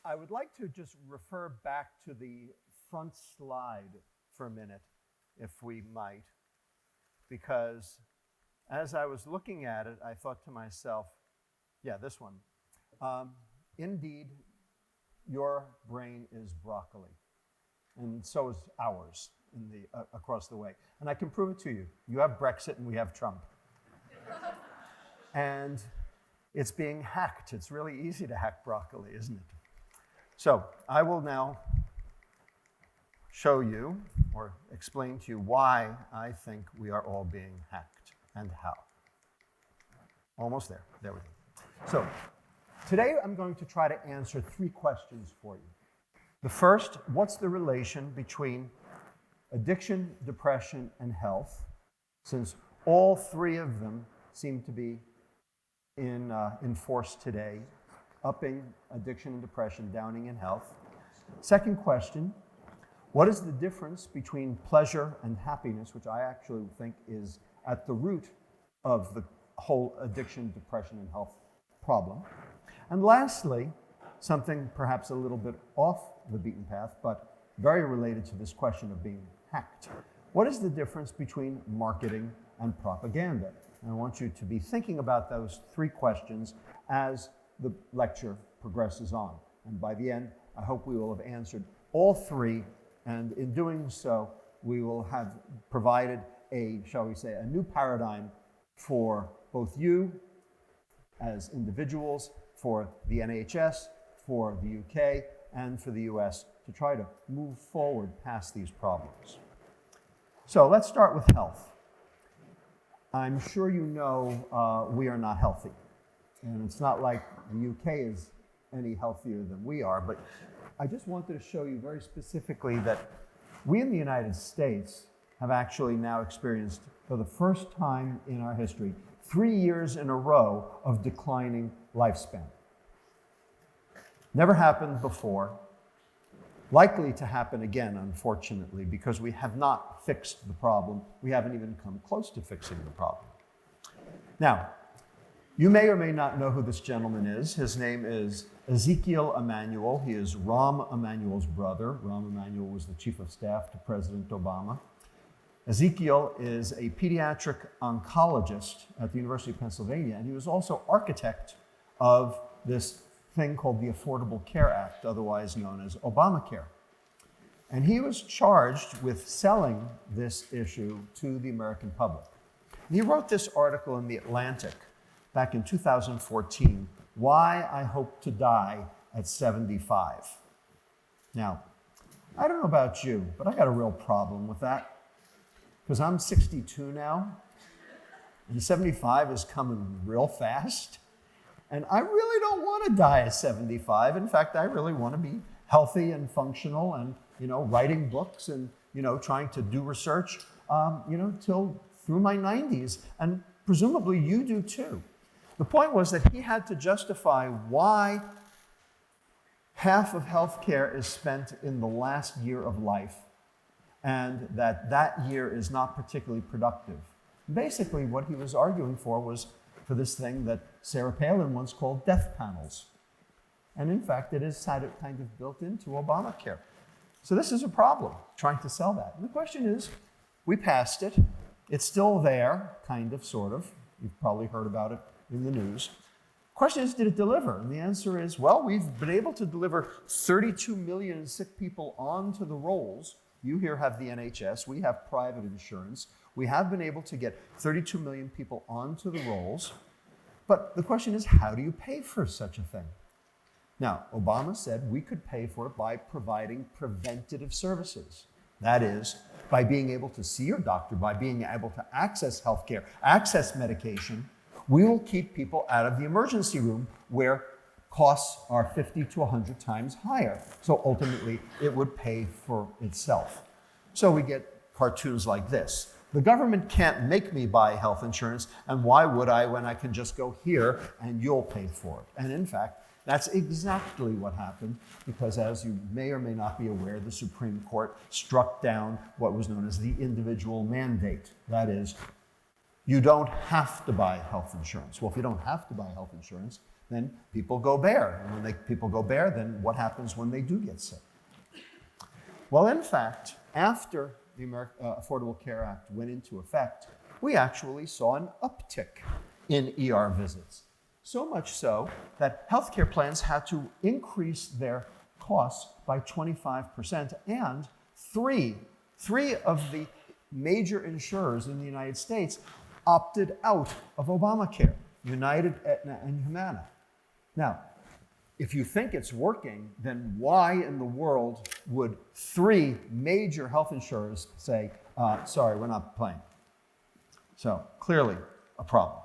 I would like to just refer back to the front slide for a minute, if we might, because as I was looking at it, I thought to myself, yeah, this one. Indeed, your brain is broccoli, and so is ours across the way. And I can prove it to you. You have Brexit and we have Trump. And it's being hacked. It's really easy to hack broccoli, isn't it? So I will now show you or explain to you why I think we are all being hacked and how. Almost there. There we go. So today I'm going to try to answer 3 questions for you. The first, what's the relation between addiction, depression, and health, since all 3 of them seem to be in force today, upping addiction and depression, downing in health. Second question, what is the difference between pleasure and happiness, which I actually think is at the root of the whole addiction, depression, and health problem. And lastly, something perhaps a little bit off the beaten path, but very related to this question of being hacked. What is the difference between marketing and propaganda? And I want you to be thinking about those 3 questions as the lecture progresses on. And by the end, I hope we will have answered all 3, and in doing so, we will have provided a, shall we say, a new paradigm for both you as individuals, for the NHS, for the UK, and for the US to try to move forward past these problems. So let's start with health. I'm sure you know we are not healthy. And it's not like the UK is any healthier than we are, but I just wanted to show you very specifically that we in the United States have actually now experienced, for the first time in our history, 3 years in a row of declining lifespan. Never happened before. Likely to happen again, unfortunately, because we have not fixed the problem. We haven't even come close to fixing the problem. Now, you may or may not know who this gentleman is. His name is Ezekiel Emanuel. He is Rahm Emanuel's brother. Rahm Emanuel was the chief of staff to President Obama. Ezekiel is a pediatric oncologist at the University of Pennsylvania, and he was also architect of this thing called the Affordable Care Act, otherwise known as Obamacare. And he was charged with selling this issue to the American public. And he wrote this article in The Atlantic back in 2014, Why I Hope to Die at 75. Now, I don't know about you, but I got a real problem with that, because I'm 62 now, and 75 is coming real fast. And I really don't want to die at 75. In fact, I really want to be healthy and functional and, writing books and, trying to do research, till through my 90s. And presumably you do too. The point was that he had to justify why half of healthcare is spent in the last year of life and that year is not particularly productive. Basically, what he was arguing for was for this thing that Sarah Palin once called death panels. And in fact, it is kind of built into Obamacare. So this is a problem, trying to sell that. And the question is, we passed it. It's still there, kind of, sort of. You've probably heard about it in the news. The question is, did it deliver? And the answer is, well, we've been able to deliver 32 million sick people onto the rolls. You here have the NHS. We have private insurance. We have been able to get 32 million people onto the rolls. But the question is, how do you pay for such a thing? Now, Obama said we could pay for it by providing preventative services. That is, by being able to see your doctor, by being able to access healthcare, access medication. We will keep people out of the emergency room where costs are 50 to 100 times higher. So ultimately, it would pay for itself. So we get cartoons like this. The government can't make me buy health insurance, and why would I when I can just go here and you'll pay for it? And in fact, that's exactly what happened, because as you may or may not be aware, the Supreme Court struck down what was known as the individual mandate. That is, you don't have to buy health insurance. Well, if you don't have to buy health insurance, then people go bare. And when people go bare, then what happens when they do get sick? Well, in fact, after the Affordable Care Act went into effect, we actually saw an uptick in ER visits. So much so that healthcare plans had to increase their costs by 25%, and three of the major insurers in the United States opted out of Obamacare: United, Aetna, and Humana. Now, if you think it's working, then why in the world would three major health insurers say, sorry, we're not playing? So clearly a problem.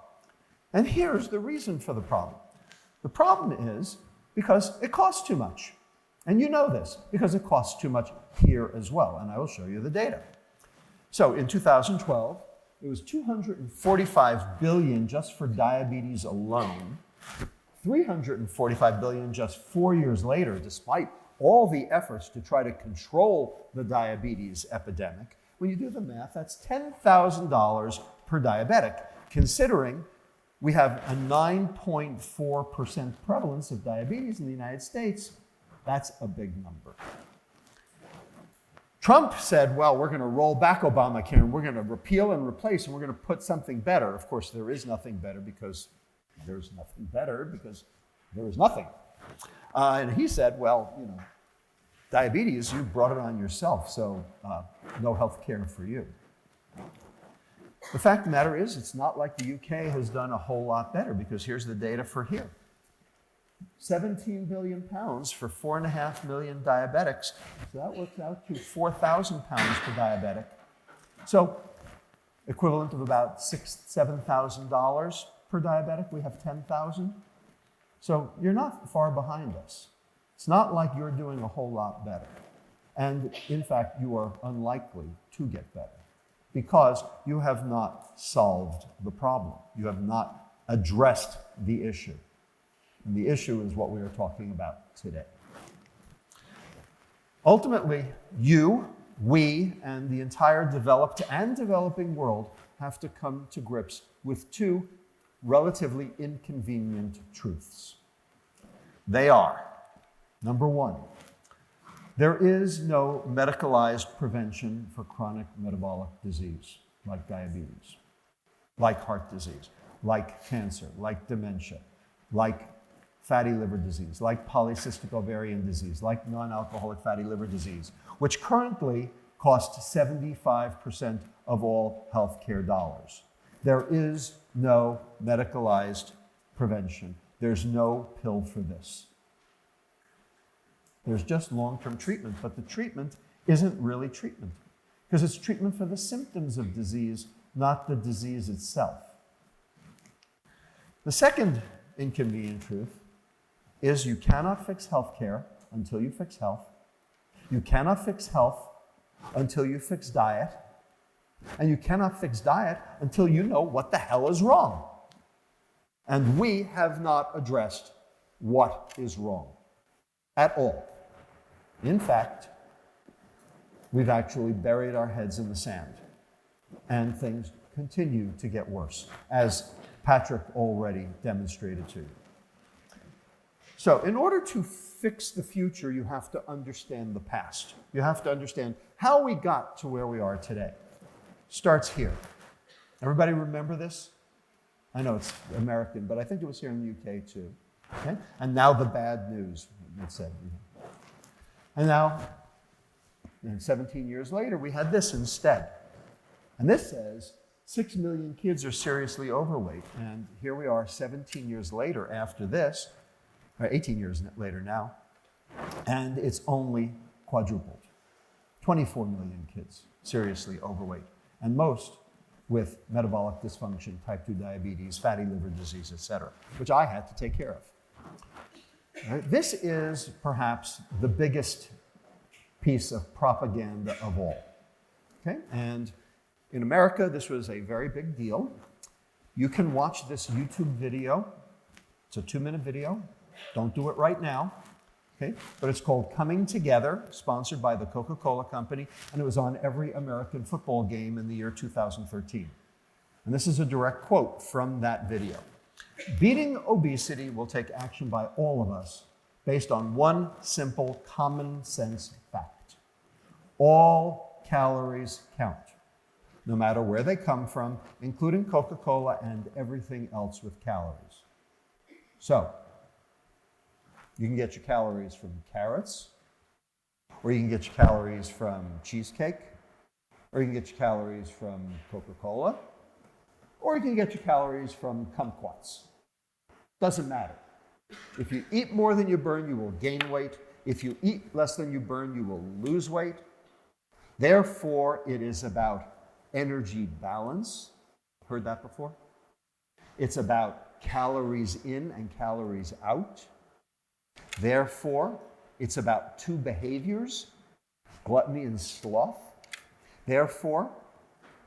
And here's the reason for the problem. The problem is because it costs too much. And you know this, because it costs too much here as well, and I will show you the data. So in 2012, it was $245 billion just for diabetes alone, $345 billion just 4 years later, despite all the efforts to try to control the diabetes epidemic. When you do the math, that's $10,000 per diabetic, considering we have a 9.4% prevalence of diabetes in the United States. That's a big number. Trump said, well, we're going to roll back Obamacare and we're going to repeal and replace and we're going to put something better. Of course, there is nothing better because there's nothing better because there is nothing. And he said, well, you know, diabetes, you brought it on yourself, so no health care for you. The fact of the matter is, it's not like the UK has done a whole lot better, because here's the data for here. 17 billion pounds for 4.5 million diabetics. So that works out to 4,000 pounds per diabetic. So equivalent of about $7,000 per diabetic. We have 10,000. So you're not far behind us. It's not like you're doing a whole lot better. And in fact, you are unlikely to get better because you have not solved the problem. You have not addressed the issue. And the issue is what we are talking about today. Ultimately, you, we, and the entire developed and developing world have to come to grips with two relatively inconvenient truths. They are, number one, there is no medicalized prevention for chronic metabolic disease like diabetes, like heart disease, like cancer, like dementia, like fatty liver disease, like polycystic ovarian disease, like non-alcoholic fatty liver disease, which currently costs 75% of all healthcare dollars. There is no medicalized prevention. There's no pill for this. There's just long-term treatment, but the treatment isn't really treatment because it's treatment for the symptoms of disease, not the disease itself. The second inconvenient truth is you cannot fix healthcare until you fix health. You cannot fix health until you fix diet. And you cannot fix diet until you know what the hell is wrong. And we have not addressed what is wrong at all. In fact, we've actually buried our heads in the sand. And things continue to get worse, as Patrick already demonstrated to you. So in order to fix the future, you have to understand the past. You have to understand how we got to where we are today. Starts here. Everybody remember this? I know it's American, but I think it was here in the UK too. Okay? And now the bad news, it said. And now, 17 years later, we had this instead. And this says 6 million kids are seriously overweight. And here we are 17 years later after this, or 18 years later now, and it's only quadrupled. 24 million kids seriously overweight, and most with metabolic dysfunction, type 2 diabetes, fatty liver disease, etc., which I had to take care of. Right? This is perhaps the biggest piece of propaganda of all. Okay? And in America, this was a very big deal. You can watch this YouTube video. It's a 2-minute video. Don't do it right now. Okay? But it's called Coming Together, sponsored by the Coca-Cola Company, and it was on every American football game in the year 2013. And this is a direct quote from that video. Beating obesity will take action by all of us based on one simple common sense fact. All calories count, no matter where they come from, including Coca-Cola and everything else with calories. So, you can get your calories from carrots, or you can get your calories from cheesecake, or you can get your calories from Coca-Cola, or you can get your calories from kumquats. Doesn't matter. If you eat more than you burn, you will gain weight. If you eat less than you burn, you will lose weight. Therefore, it is about energy balance. Heard that before? It's about calories in and calories out. Therefore, it's about two behaviors, gluttony and sloth. Therefore,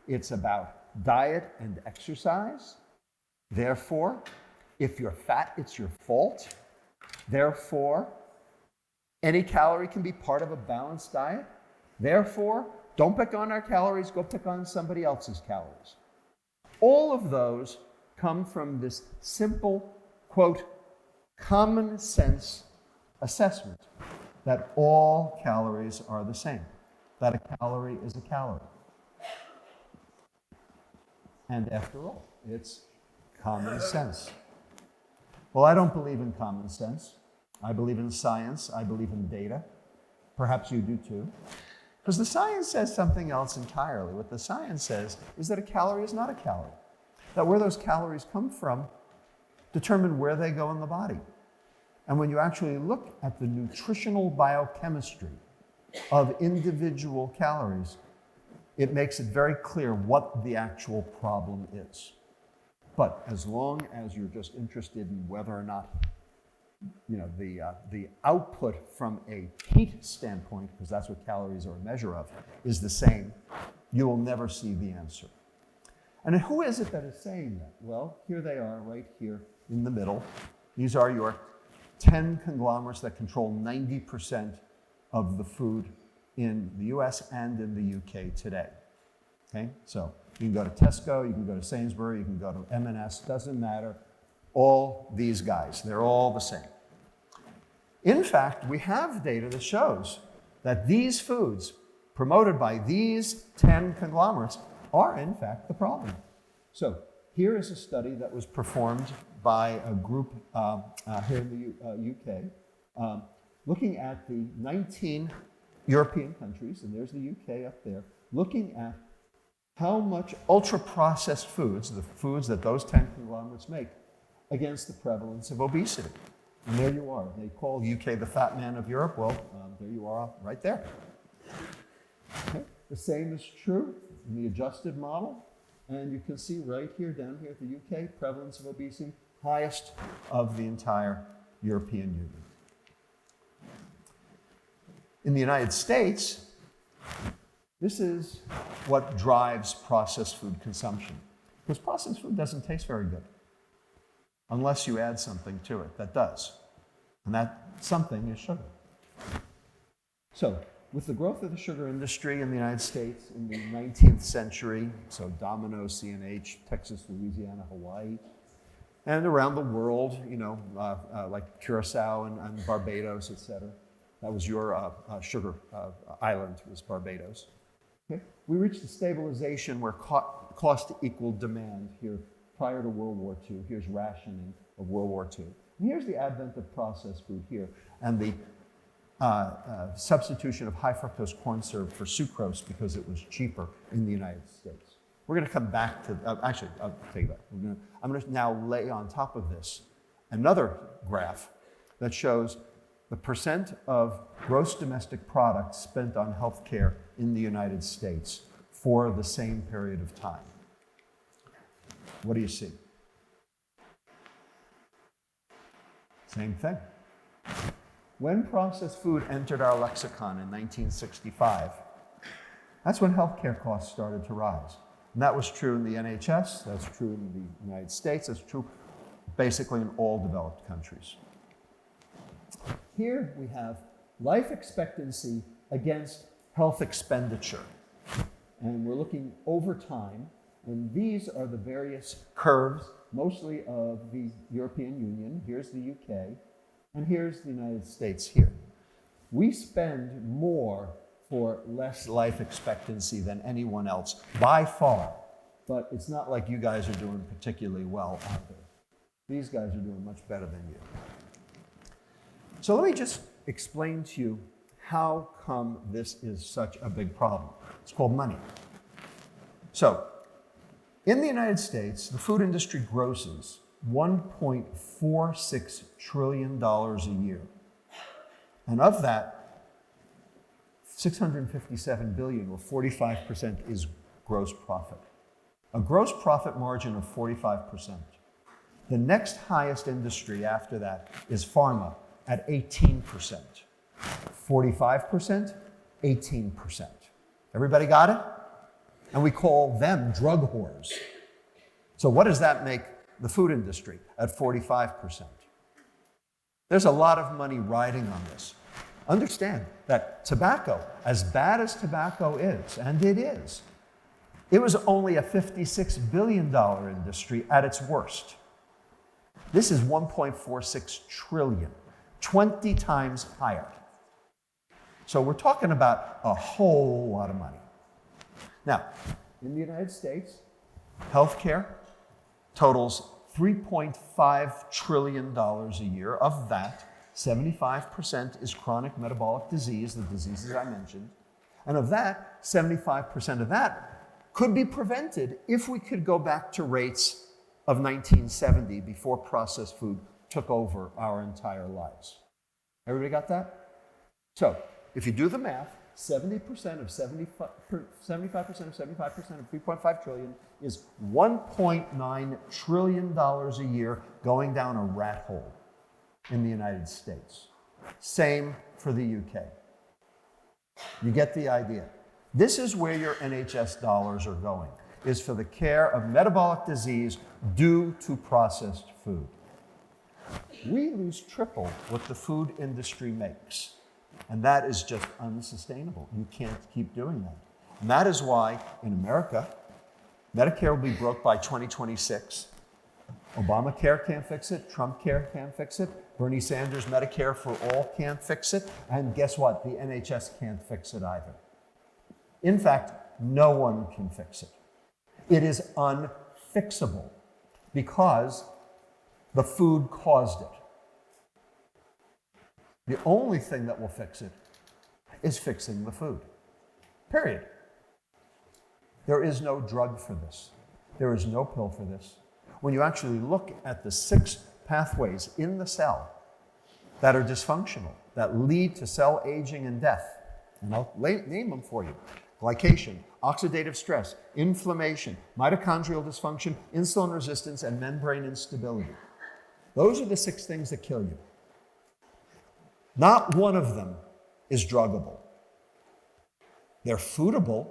it's about diet and exercise. Therefore, if you're fat, it's your fault. Therefore, any calorie can be part of a balanced diet. Therefore, don't pick on our calories, go pick on somebody else's calories. All of those come from this simple, quote, common sense assessment that all calories are the same, that a calorie is a calorie. And after all, it's common sense. Well, I don't believe in common sense. I believe in science. I believe in data. Perhaps you do too. Because the science says something else entirely. What the science says is that a calorie is not a calorie. That where those calories come from determine where they go in the body. And when you actually look at the nutritional biochemistry of individual calories, it makes it very clear what the actual problem is. But as long as you're just interested in whether or not, the output from a heat standpoint, because that's what calories are a measure of, is the same, you will never see the answer. And who is it that is saying that? Well, here they are right here in the middle. These are your 10 conglomerates that control 90% of the food in the US and in the UK today. Okay, so you can go to Tesco, you can go to Sainsbury, you can go to M&S, doesn't matter. All these guys, they're all the same. In fact, we have data that shows that these foods promoted by these 10 conglomerates are in fact the problem. So here is a study that was performed by a group here in the UK, looking at the 19 European countries, and there's the UK up there, looking at how much ultra-processed foods, the foods that those 10 conglomerates make, against the prevalence of obesity. And there you are. They call UK the fat man of Europe. Well, there you are right there. Okay. The same is true in the adjusted model. And you can see right here, down here at the UK, prevalence of obesity, highest of the entire European Union. In the United States, this is what drives processed food consumption. Because processed food doesn't taste very good unless you add something to it that does. And that something is sugar. So, with the growth of the sugar industry in the United States in the 19th century, so Domino, C&H, Texas, Louisiana, Hawaii, and around the world, like Curacao and Barbados, etc. That was your sugar island, was Barbados. Okay? We reached the stabilization where cost equaled demand here prior to World War II. Here's rationing of World War II. And here's the advent of processed food here, and the substitution of high fructose corn syrup for sucrose because it was cheaper in the United States. We're going to come back to, actually, I'll take that. I'm going to now lay on top of this another graph that shows the percent of gross domestic product spent on healthcare in the United States for the same period of time. What do you see? Same thing. When processed food entered our lexicon in 1965, that's when healthcare costs started to rise. And that was true in the NHS, that's true in the United States, that's true basically in all developed countries. Here we have life expectancy against health expenditure. And we're looking over time, and these are the various curves mostly of the European Union. Here's the UK, and here's the United States here. We spend more for less life expectancy than anyone else, by far. But it's not like you guys are doing particularly well either. These guys are doing much better than you. So let me just explain to you how come this is such a big problem. It's called money. So, in the United States, the food industry grosses $1.46 trillion a year. And of that, 657 billion, or 45%, is gross profit. A gross profit margin of 45%. The next highest industry after that is pharma at 18%. 45%, 18%. Everybody got it? And we call them drug whores. So what does that make the food industry at 45%? There's a lot of money riding on this. Understand that tobacco, as bad as tobacco is, and it is, it was only a $56 billion industry at its worst. This is 1.46 trillion, 20 times higher. So we're talking about a whole lot of money. Now, in the United States, healthcare totals $3.5 trillion a year. Of that, 75% is chronic metabolic disease, the diseases I mentioned. And of that, 75% of that could be prevented if we could go back to rates of 1970, before processed food took over our entire lives. Everybody got that? So, if you do the math, 70% of 75% of 75% of 3.5 trillion is $1.9 trillion a year going down a rat hole in the United States. Same for the UK. You get the idea. This is where your NHS dollars are going, is for the care of metabolic disease due to processed food. We lose triple what the food industry makes. And that is just unsustainable. You can't keep doing that. And that is why in America, Medicare will be broke by 2026. Obamacare can't fix it. Trump care can't fix it. Bernie Sanders' Medicare for all can't fix it. And guess what? The NHS can't fix it either. In fact, no one can fix it. It is unfixable because the food caused it. The only thing that will fix it is fixing the food. Period. There is no drug for this. There is no pill for this. When you actually look at the 6 pathways in the cell that are dysfunctional, that lead to cell aging and death, and I'll name them for you. Glycation, oxidative stress, inflammation, mitochondrial dysfunction, insulin resistance, and membrane instability. Those are the 6 things that kill you. Not one of them is druggable. They're foodable,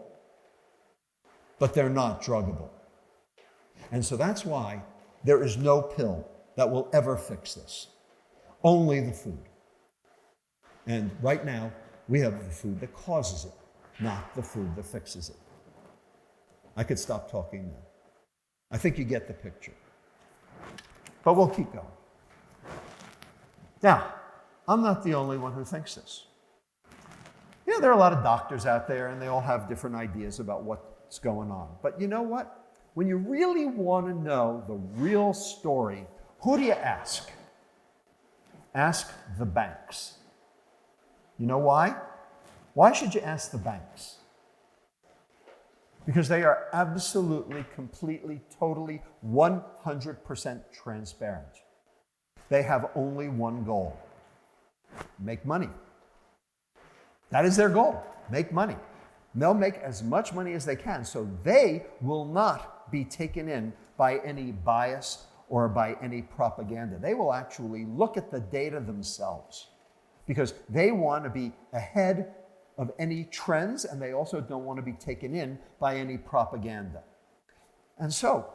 but they're not druggable. And so that's why there is no pill that will ever fix this. Only the food. And right now, we have the food that causes it, not the food that fixes it. I could stop talking now. I think you get the picture. But we'll keep going. Now, I'm not the only one who thinks this. You know, there are a lot of doctors out there, and they all have different ideas about what's going on. But you know what? When you really want to know the real story, who do you ask? Ask the banks. You know why? Why should you ask the banks? Because they are absolutely, completely, totally, 100% transparent. They have only one goal: make money. That is their goal, make money. They'll make as much money as they can, so they will not be taken in by any bias or by any propaganda. They will actually look at the data themselves because they want to be ahead of any trends, and they also don't want to be taken in by any propaganda. And so,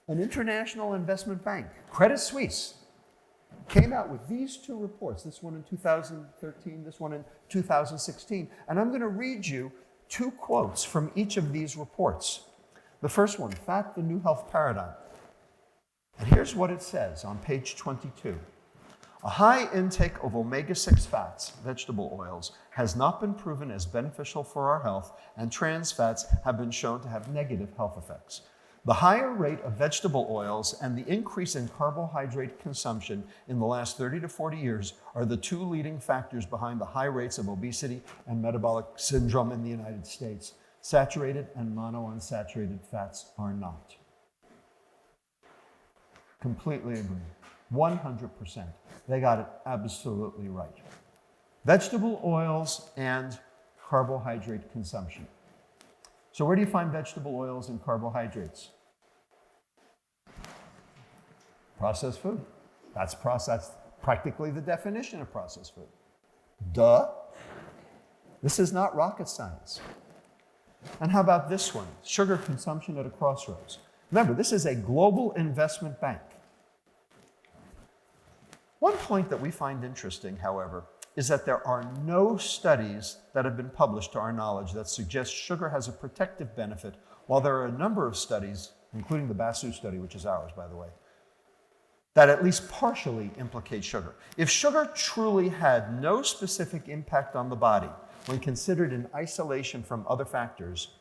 an international investment bank, Credit Suisse, came out with these 2 reports, this one in 2013, this one in 2016, and I'm going to read you 2 quotes from each of these reports. The first one, Fat, the New Health Paradigm. And here's what it says on page 22. A high intake of omega-6 fats, vegetable oils, has not been proven as beneficial for our health, and trans fats have been shown to have negative health effects. The higher rate of vegetable oils and the increase in carbohydrate consumption in the last 30 to 40 years are the two leading factors behind the high rates of obesity and metabolic syndrome in the United States. Saturated and monounsaturated fats are not. Completely agree. 100%. They got it absolutely right. Vegetable oils and carbohydrate consumption. So where do you find vegetable oils and carbohydrates? Processed food. That's practically the definition of processed food. Duh. This is not rocket science. And how about this one? Sugar consumption at a crossroads. Remember, this is a global investment bank. One point that we find interesting, however, is that there are no studies that have been published to our knowledge that suggest sugar has a protective benefit, while there are a number of studies, including the Basu study, which is ours, by the way, that at least partially implicate sugar. If sugar truly had no specific impact on the body when considered in isolation from other factors,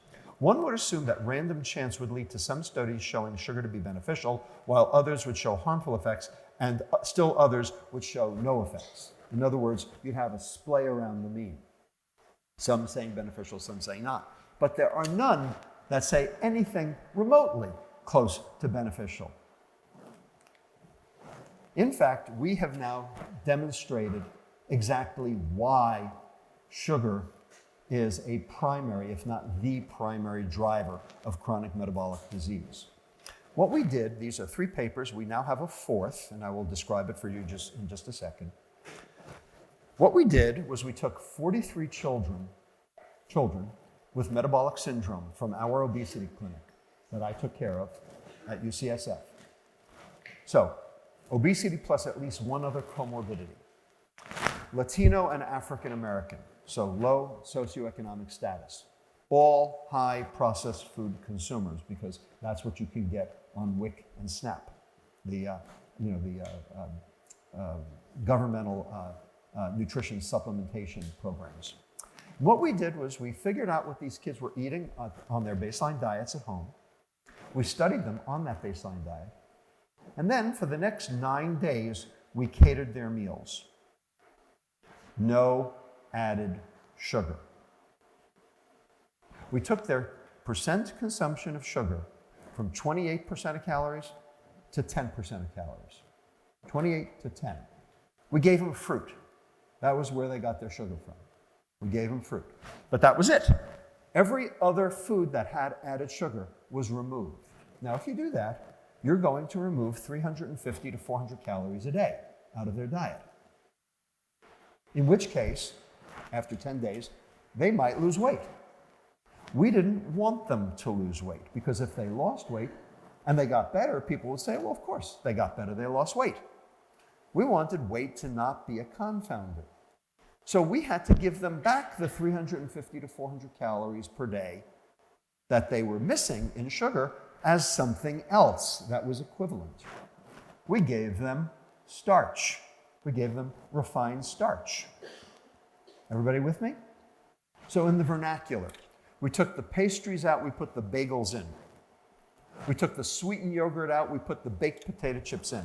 one would assume that random chance would lead to some studies showing sugar to be beneficial, while others would show harmful effects, and still others would show no effects. In other words, you'd have a splay around the mean. Some saying beneficial, some saying not. But there are none that say anything remotely close to beneficial. In fact, we have now demonstrated exactly why sugar is a primary, if not the primary driver of chronic metabolic disease. What we did, these are 3 papers, we now have a 4th, and I will describe it for you in just a second. What we did was we took 43 children with metabolic syndrome from our obesity clinic that I took care of at UCSF. So, obesity plus at least one other comorbidity. Latino and African American, so low socioeconomic status. All high processed food consumers, because that's what you can get on WIC and SNAP, the governmental nutrition supplementation programs. What we did was we figured out what these kids were eating on their baseline diets at home. We studied them on that baseline diet. And then for the next 9 days, we catered their meals. No added sugar. We took their percent consumption of sugar from 28% of calories to 10% of calories. 28 to 10. We gave them fruit. That was where they got their sugar from. We gave them fruit. But that was it. Every other food that had added sugar was removed. Now, if you do that, you're going to remove 350 to 400 calories a day out of their diet. In which case, after 10 days, they might lose weight. We didn't want them to lose weight, because if they lost weight and they got better, people would say, well, of course, they got better, they lost weight. We wanted weight to not be a confounder. So we had to give them back the 350 to 400 calories per day that they were missing in sugar as something else that was equivalent. We gave them starch. We gave them refined starch. Everybody with me? So in the vernacular, we took the pastries out, we put the bagels in. We took the sweetened yogurt out, we put the baked potato chips in.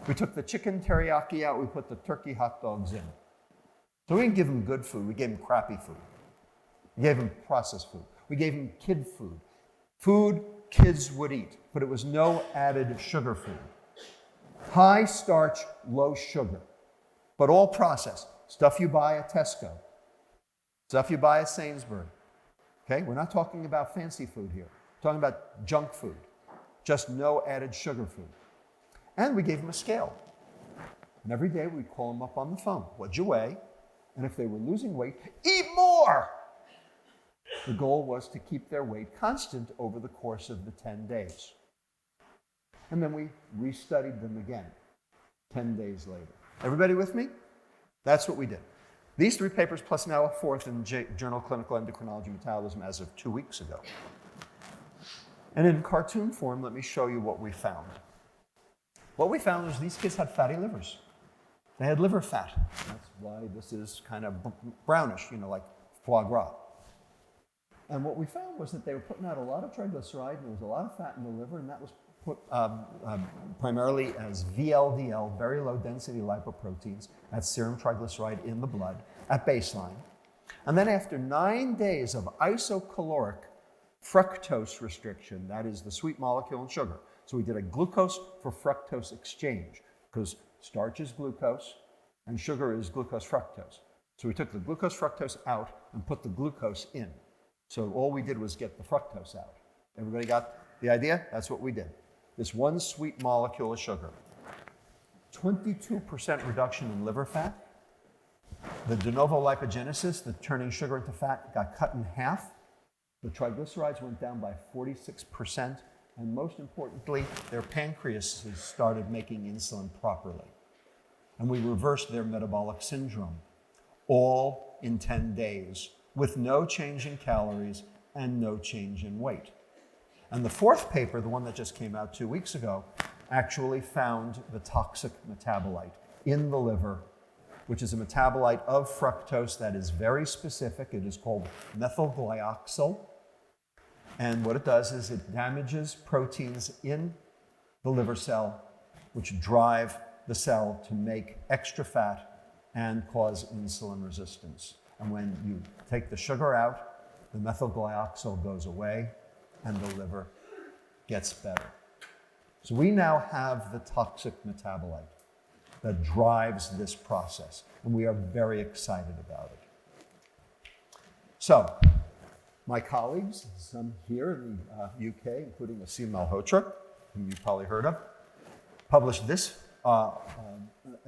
We took the chicken teriyaki out, we put the turkey hot dogs in. So we didn't give them good food, we gave them crappy food. We gave them processed food. We gave them kid food. Food kids would eat, but it was no added sugar food. High starch, low sugar, but all processed. Stuff you buy at Tesco, stuff you buy at Sainsbury's. Okay, we're not talking about fancy food here. We're talking about junk food, just no added sugar food. And we gave them a scale. And every day we'd call them up on the phone. What'd you weigh? And if they were losing weight, eat more! The goal was to keep their weight constant over the course of the 10 days. And then we restudied them again 10 days later. Everybody with me? That's what we did. These 3 papers, plus now a 4th in Journal of Clinical Endocrinology and Metabolism as of 2 weeks ago. And in cartoon form, let me show you what we found. what we found was these kids had fatty livers. They had liver fat. That's why this is kind of brownish, like foie gras. And what we found was that they were putting out a lot of triglyceride, and there was a lot of fat in the liver, and that was put primarily as VLDL, very low density lipoproteins, at serum triglyceride in the blood at baseline. And then after 9 days of isocaloric fructose restriction, that is the sweet molecule in sugar. So we did a glucose for fructose exchange, because starch is glucose and sugar is glucose fructose. So we took the glucose fructose out and put the glucose in. So all we did was get the fructose out. Everybody got the idea? That's what we did. This one sweet molecule of sugar. 22% reduction in liver fat. The de novo lipogenesis, the turning sugar into fat, got cut in half. The triglycerides went down by 46%. And most importantly, their pancreases started making insulin properly. And we reversed their metabolic syndrome, all in 10 days, with no change in calories and no change in weight. And the fourth paper, the one that just came out 2 weeks ago, actually found the toxic metabolite in the liver, which is a metabolite of fructose that is very specific. It is called methylglyoxal. And what it does is it damages proteins in the liver cell, which drive the cell to make extra fat and cause insulin resistance. And when you take the sugar out, the methylglyoxal goes away and the liver gets better. So we now have the toxic metabolite that drives this process, and we are very excited about it. So, my colleagues, some here in the UK, including Asim Malhotra, whom you've probably heard of, published this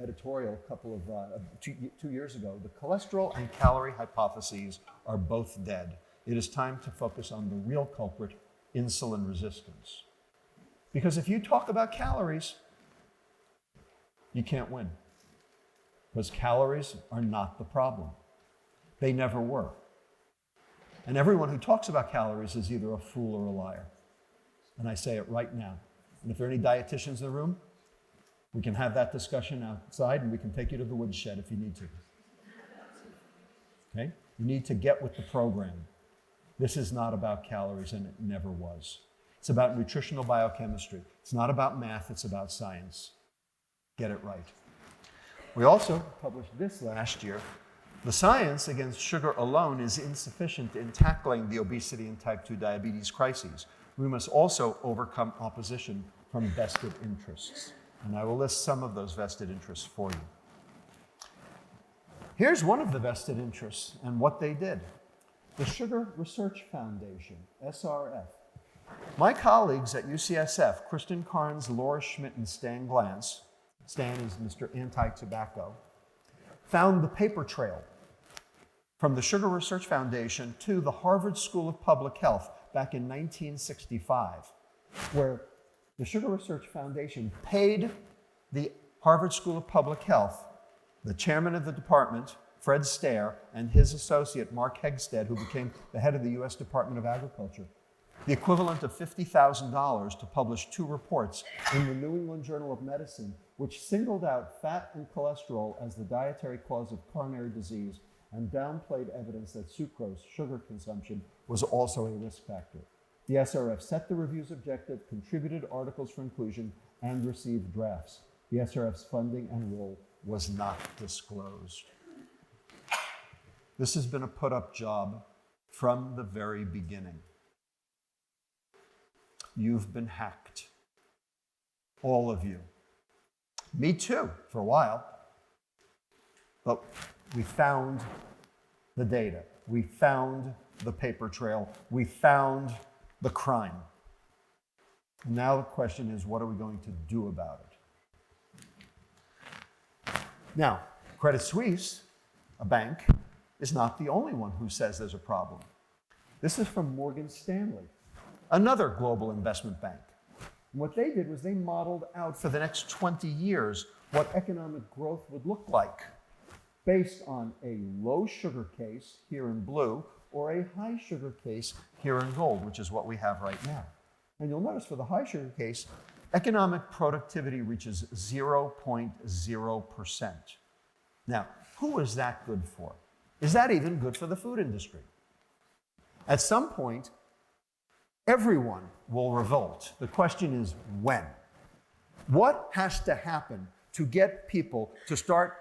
editorial a couple of 2 years ago. The cholesterol and calorie hypotheses are both dead. It is time to focus on the real culprit, insulin resistance. Because if you talk about calories, you can't win. Because calories are not the problem. They never were. And everyone who talks about calories is either a fool or a liar. And I say it right now. And if there are any dietitians in the room, we can have that discussion outside and we can take you to the woodshed if you need to. Okay? You need to get with the program. This is not about calories, and it never was. It's about nutritional biochemistry. It's not about math, it's about science. Get it right. We also published this last year. The science against sugar alone is insufficient in tackling the obesity and type 2 diabetes crises. We must also overcome opposition from vested interests. And I will list some of those vested interests for you. Here's one of the vested interests and what they did. The Sugar Research Foundation, SRF. My colleagues at UCSF, Kristen Carnes, Laura Schmidt, and Stan Glantz, Stan is Mr. Anti-Tobacco, found the paper trail from the Sugar Research Foundation to the Harvard School of Public Health back in 1965, where the Sugar Research Foundation paid the Harvard School of Public Health, the chairman of the department, Fred Stair, and his associate, Mark Hegstead, who became the head of the US Department of Agriculture, the equivalent of $50,000 to publish 2 reports in the New England Journal of Medicine, which singled out fat and cholesterol as the dietary cause of coronary disease and downplayed evidence that sucrose, sugar consumption, was also a risk factor. The SRF set the review's objective, contributed articles for inclusion, and received drafts. The SRF's funding and role was not disclosed. This has been a put-up job from the very beginning. You've been hacked. All of you. Me too, for a while. But we found the data. We found the paper trail. We found the crime. And now the question is, what are we going to do about it? Now, Credit Suisse, a bank, is not the only one who says there's a problem. This is from Morgan Stanley, another global investment bank. And what they did was they modeled out for the next 20 years what economic growth would look like based on a low sugar case here in blue or a high sugar case here in gold, which is what we have right now. And you'll notice for the high sugar case, economic productivity reaches 0.0%. Now, who is that good for? Is that even good for the food industry? At some point, everyone will revolt. The question is when. What has to happen to get people to start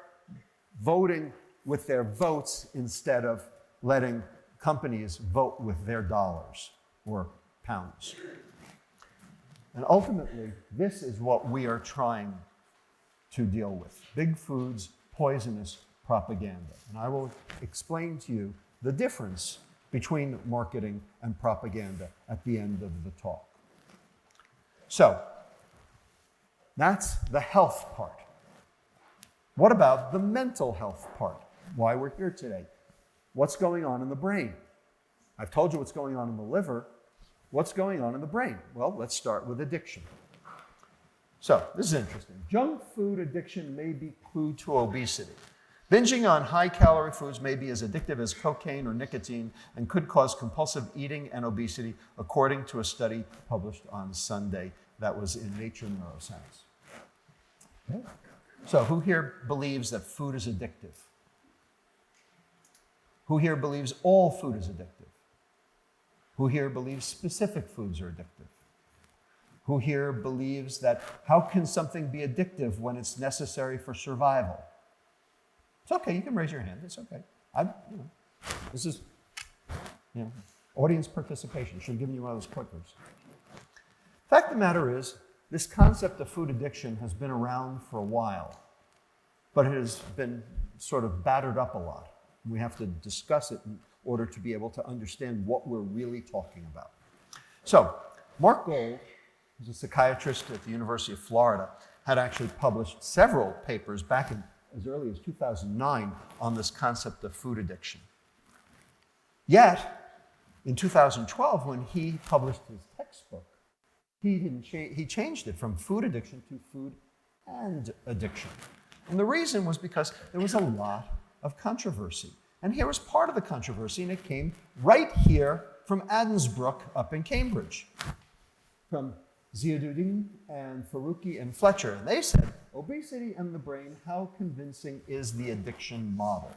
voting with their votes instead of letting companies vote with their dollars or pounds? And ultimately, this is what we are trying to deal with. Big Food's poisonous propaganda. And I will explain to you the difference between marketing and propaganda at the end of the talk. So, that's the health part. What about the mental health part? Why we're here today. What's going on in the brain? I've told you what's going on in the liver. What's going on in the brain? Well, let's start with addiction. So, this is interesting. Junk food addiction may be clue to obesity. Binging on high-calorie foods may be as addictive as cocaine or nicotine and could cause compulsive eating and obesity, according to a study published on Sunday that was in Nature Neuroscience. Okay. So, who here believes that food is addictive? Who here believes all food is addictive? Who here believes specific foods are addictive? Who here believes that how can something be addictive when it's necessary for survival? It's okay, you can raise your hand, it's okay. This is audience participation. Should have given you one of those clickers. The fact of the matter is, this concept of food addiction has been around for a while, but it has been sort of battered up a lot. We have to discuss it in order to be able to understand what we're really talking about. So, Mark Gold, who's a psychiatrist at the University of Florida, had actually published several papers back in as early as 2009 on this concept of food addiction. Yet, in 2012, when he published his textbook, he changed it from food addiction to food and addiction. And the reason was because there was a lot of controversy. And here was part of the controversy, and it came right here from Adensbrook up in Cambridge, from Ziauddin and Faruqi and Fletcher. And they said, obesity and the brain, how convincing is the addiction model?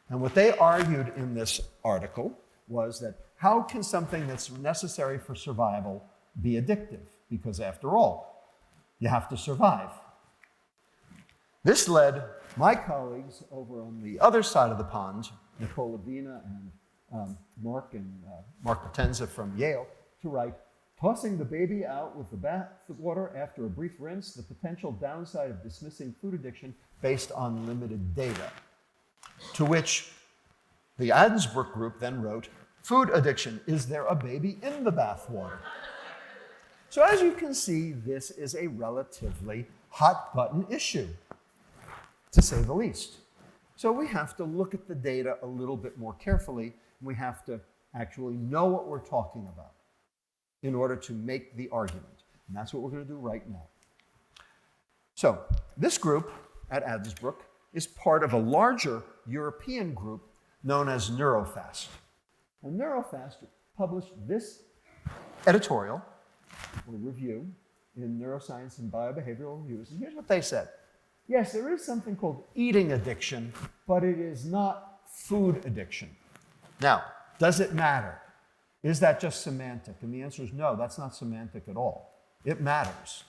And what they argued in this article was that how can something that's necessary for survival be addictive? Because after all, you have to survive. This led my colleagues over on the other side of the pond, Nicole Avina and Mark Potenza from Yale, to write, tossing the baby out with the bath water after a brief rinse, the potential downside of dismissing food addiction based on limited data. To which the Adensbrook group then wrote, food addiction, is there a baby in the bath water? So as you can see, this is a relatively hot button issue, to say the least. So we have to look at the data a little bit more carefully, and we have to actually know what we're talking about in order to make the argument. And that's what we're going to do right now. So this group at Adensbrook is part of a larger European group known as Neurofast. And Neurofast published this editorial or review in Neuroscience and Biobehavioral Reviews. And here's what they said. Yes, there is something called eating addiction, but it is not food addiction. Now, does it matter? Is that just semantic? And the answer is no, that's not semantic at all. It matters.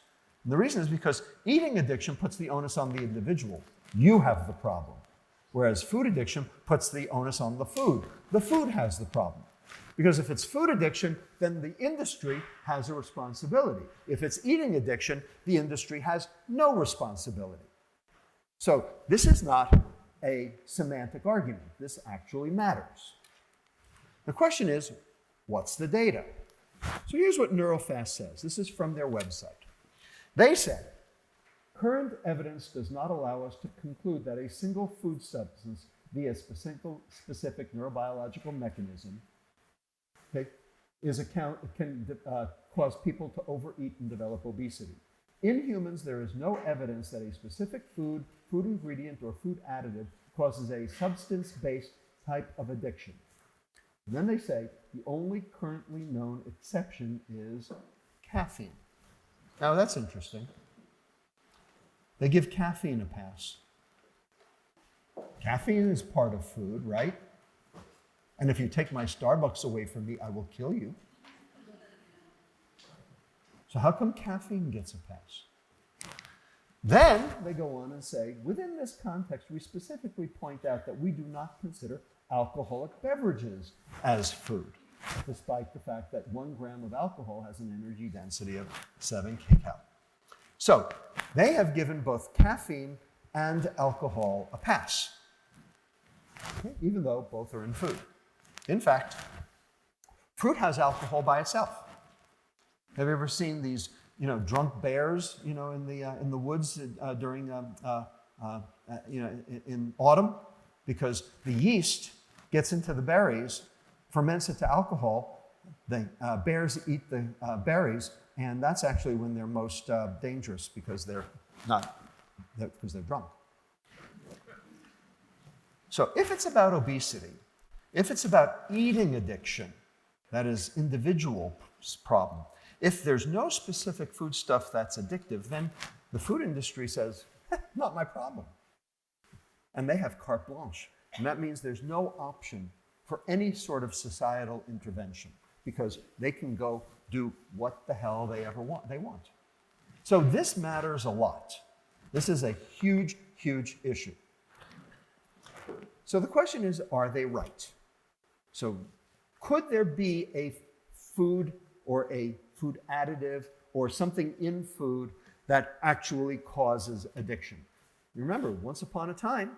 And the reason is because eating addiction puts the onus on the individual. You have the problem. Whereas food addiction puts the onus on the food. The food has the problem. Because if it's food addiction, then the industry has a responsibility. If it's eating addiction, the industry has no responsibility. So this is not a semantic argument. This actually matters. The question is, what's the data? So here's what Neurofast says. This is from their website. They said, current evidence does not allow us to conclude that a single food substance via specific neurobiological mechanism can cause people to overeat and develop obesity. In humans, there is no evidence that a specific food ingredient, or food additive causes a substance-based type of addiction. And then they say the only currently known exception is caffeine. Now that's interesting. They give caffeine a pass. Caffeine is part of food, right? And if you take my Starbucks away from me, I will kill you. So how come caffeine gets a pass? Then they go on and say, within this context, we specifically point out that we do not consider alcoholic beverages as food, despite the fact that 1 gram of alcohol has an energy density of 7 kcal. So they have given both caffeine and alcohol a pass, okay, even though both are in food. In fact, fruit has alcohol by itself. Have you ever seen these, drunk bears, in the woods during, in autumn? Because the yeast gets into the berries, ferments it to alcohol. The bears eat the berries, and that's actually when they're most dangerous because they're drunk. So if it's about obesity, if it's about eating addiction, that is individual problem. If there's no specific foodstuff that's addictive, then the food industry says, not my problem. And they have carte blanche. And that means there's no option for any sort of societal intervention because they can go do what the hell they want. So this matters a lot. This is a huge, huge issue. So the question is, are they right? So could there be a food or a food additive or something in food that actually causes addiction? Remember, once upon a time,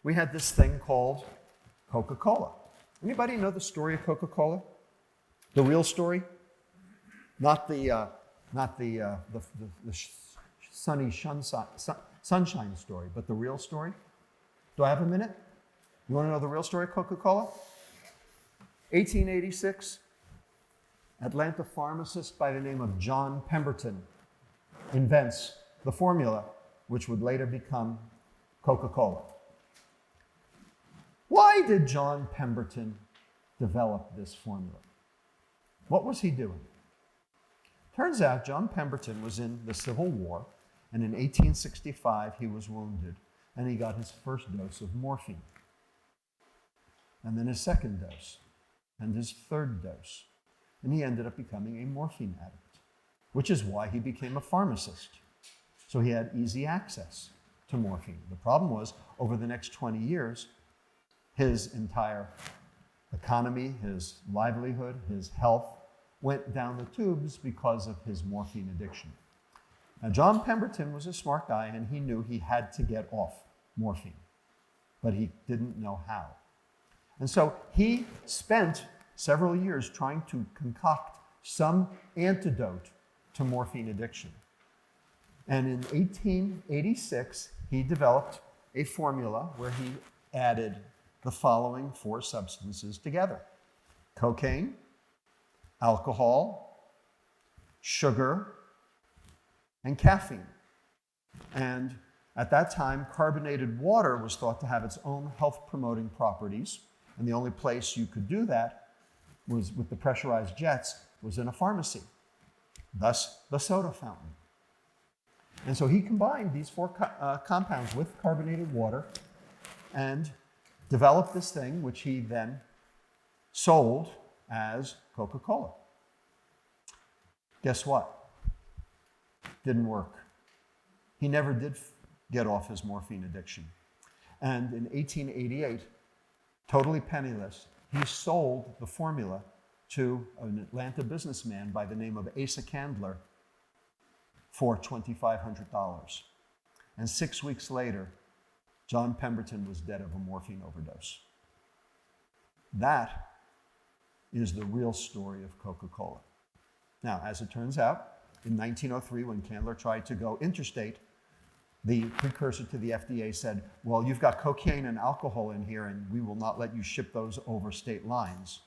we had this thing called Coca-Cola. Anybody know the story of Coca-Cola? The real story? Not the sunny sunshine story, but the real story. Do I have a minute? You want to know the real story of Coca-Cola? 1886, Atlanta pharmacist by the name of John Pemberton invents the formula which would later become Coca-Cola. Why did John Pemberton develop this formula? What was he doing? Turns out John Pemberton was in the Civil War, and in 1865 he was wounded, and he got his first dose of morphine, and then his second dose, and his third dose, and he ended up becoming a morphine addict, which is why he became a pharmacist. So he had easy access to morphine. The problem was, over the next 20 years, his entire economy, his livelihood, his health went down the tubes because of his morphine addiction. Now, John Pemberton was a smart guy, and he knew he had to get off morphine, but he didn't know how. And so he spent several years trying to concoct some antidote to morphine addiction. And in 1886, he developed a formula where he added the following 4 substances together: cocaine, alcohol, sugar, and caffeine. And at that time, carbonated water was thought to have its own health-promoting properties, and the only place you could do that was with the pressurized jets was in a pharmacy, thus the soda fountain. And so he combined these 4 compounds with carbonated water and developed this thing, which he then sold as Coca-Cola. Guess what? Didn't work. He never did get off his morphine addiction. And in 1888, totally penniless, he sold the formula to an Atlanta businessman by the name of Asa Candler for $2,500. And 6 weeks later, John Pemberton was dead of a morphine overdose. That is the real story of Coca-Cola. Now, as it turns out, in 1903, when Candler tried to go interstate, the precursor to the FDA said, well, you've got cocaine and alcohol in here, and we will not let you ship those over state lines.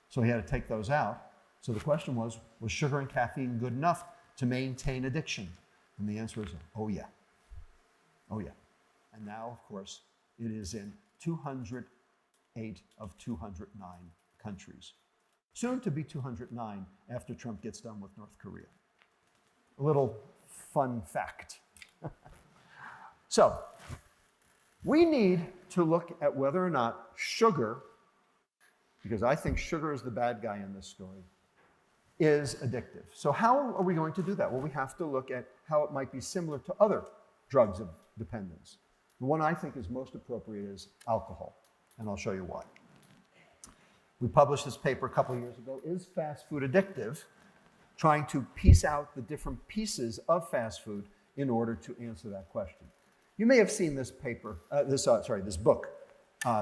So he had to take those out. So the question was sugar and caffeine good enough to maintain addiction? And the answer is, oh yeah. Oh yeah. And now, of course, it is in 208 of 209 countries. Soon to be 209 after Trump gets done with North Korea. a little fun fact. So, we need to look at whether or not sugar, because I think sugar is the bad guy in this story, is addictive. So how are we going to do that? Well, we have to look at how it might be similar to other drugs of dependence. The one I think is most appropriate is alcohol, and I'll show you why. We published this paper a couple of years ago, Is Fast Food Addictive? Trying to piece out the different pieces of fast food in order to answer that question. You may have seen this paper, this book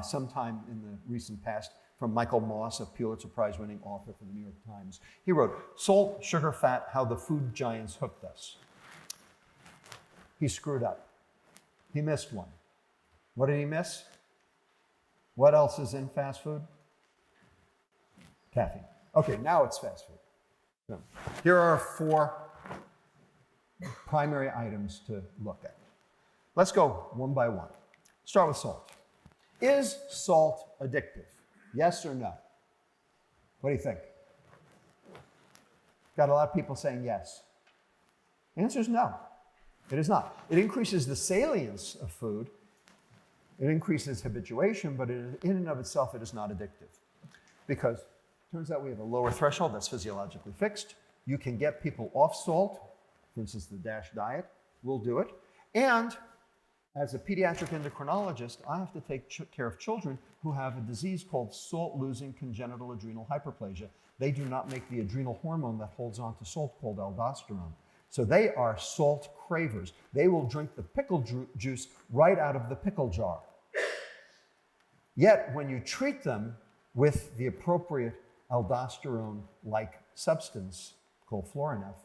sometime in the recent past from Michael Moss, a Pulitzer Prize-winning author for the New York Times. He wrote, Salt, Sugar, Fat, How the Food Giants Hooked Us. He screwed up. He missed one. What did he miss? What else is in fast food? Caffeine. Okay, now it's fast food. So, here are 4 primary items to look at. Let's go one by one. Start with salt. Is salt addictive? Yes or no? What do you think? Got a lot of people saying yes. The answer is no. It is not. It increases the salience of food. It increases habituation, but in and of itself, it is not addictive. Because it turns out we have a lower threshold that's physiologically fixed. You can get people off salt. For instance, the DASH diet will do it. And as a pediatric endocrinologist, I have to take care of children who have a disease called salt-losing congenital adrenal hyperplasia. They do not make the adrenal hormone that holds on to salt called aldosterone. So they are salt cravers. They will drink the pickle juice right out of the pickle jar. Yet, when you treat them with the appropriate aldosterone-like substance called Florinef,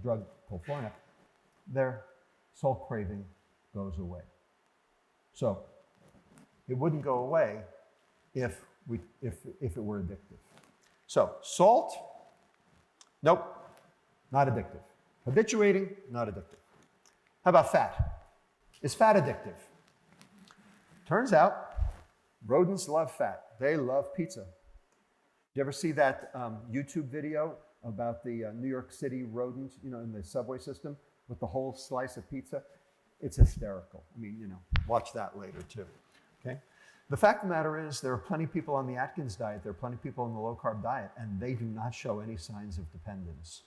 drug called Florinef, their salt craving goes away. So it wouldn't go away if it were addictive. So salt, nope, not addictive. Habituating, not addictive. How about fat? Is fat addictive? Turns out rodents love fat. They love pizza. Did you ever see that YouTube video about the New York City rodent, in the subway system with the whole slice of pizza? It's hysterical. I mean, watch that later too, okay? The fact of the matter is there are plenty of people on the Atkins diet, there are plenty of people on the low-carb diet, and they do not show any signs of dependence.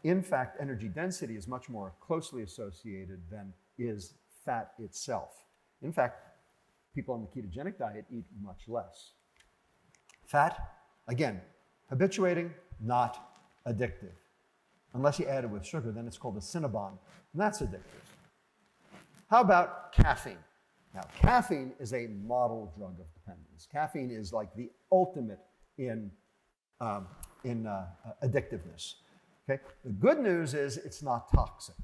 In fact, energy density is much more closely associated than is fat itself. In fact, people on the ketogenic diet eat much less. Fat, again, habituating, not addictive. Unless you add it with sugar, then it's called a Cinnabon, and that's addictive. How about caffeine? Now, caffeine is a model drug of dependence. Caffeine is like the ultimate in addictiveness. Okay? The good news is it's not toxic.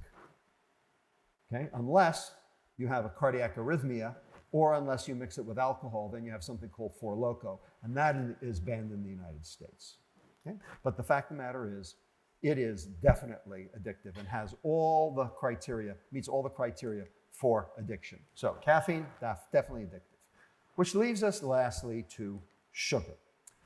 Okay? Unless you have a cardiac arrhythmia, or unless you mix it with alcohol, then you have something called Four Loko, and that is banned in the United States. Okay? But the fact of the matter is, it is definitely addictive and has all the criteria, meets all the criteria for addiction. So caffeine, definitely addictive. Which leaves us lastly to sugar.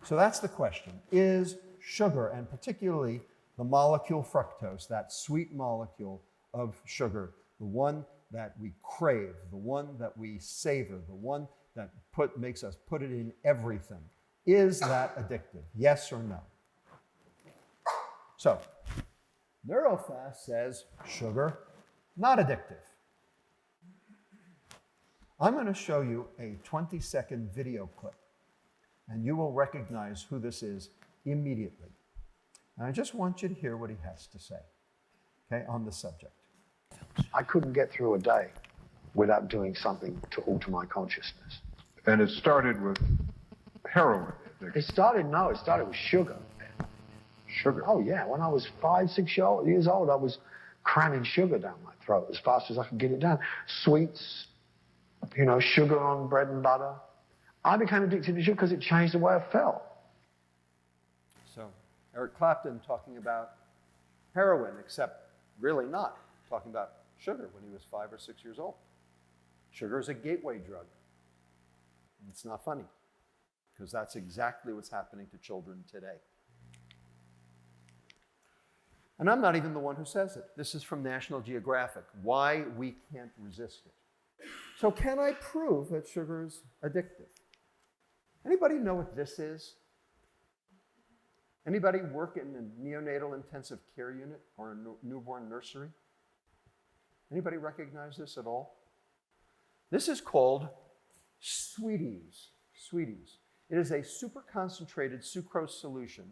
So that's the question. Is sugar, and particularly the molecule fructose, that sweet molecule of sugar, the one that we crave, the one that we savor, the one that makes us put it in everything, is that addictive? Yes or no? So, NeuroFast says sugar, not addictive. I'm going to show you a 20-second video clip, and you will recognize who this is immediately. And I just want you to hear what he has to say, okay, on the subject. I couldn't get through a day without doing something to alter my consciousness. And it started with heroin. It started with sugar. Sugar? Oh yeah, when I was 5, 6 years old, I was cramming sugar down my throat as fast as I could get it down. Sweets, sugar on bread and butter. I became addicted to sugar because it changed the way I felt. So, Eric Clapton talking about heroin, except really not talking about sugar when he was 5 or 6 years old. Sugar is a gateway drug. And it's not funny, because that's exactly what's happening to children today. And I'm not even the one who says it. This is from National Geographic, why we can't resist it. So can I prove that sugar is addictive? Anybody know what this is? Anybody work in a neonatal intensive care unit or a newborn nursery? Anybody recognize this at all? This is called sweeties. Sweeties. It is a super concentrated sucrose solution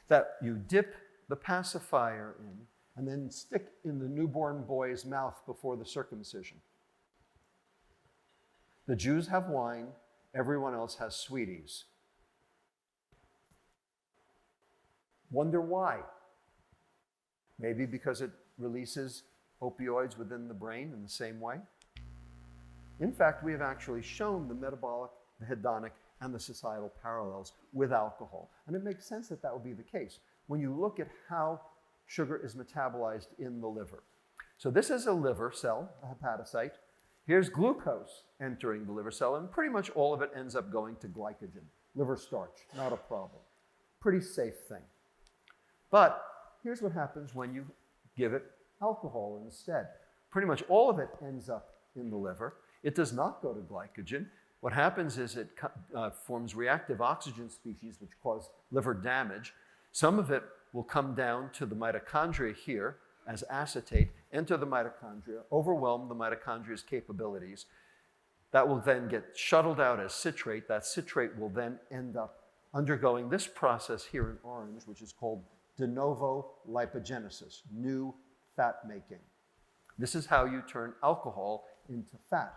that you dip the pacifier in and then stick in the newborn boy's mouth before the circumcision. The Jews have wine, everyone else has sweeties. Wonder why? Maybe because it releases opioids within the brain in the same way. In fact, we have actually shown the metabolic, the hedonic, and the societal parallels with alcohol. And it makes sense that that would be the case when you look at how sugar is metabolized in the liver. So this is a liver cell, a hepatocyte. Here's glucose entering the liver cell, and pretty much all of it ends up going to glycogen, liver starch, not a problem. Pretty safe thing. But here's what happens when you give it alcohol instead. Pretty much all of it ends up in the liver. It does not go to glycogen. What happens is it forms reactive oxygen species which cause liver damage. Some of it will come down to the mitochondria here as acetate, enter the mitochondria, overwhelm the mitochondria's capabilities. That will then get shuttled out as citrate. That citrate will then end up undergoing this process here in orange, which is called de novo lipogenesis, new fat making. This is how you turn alcohol into fat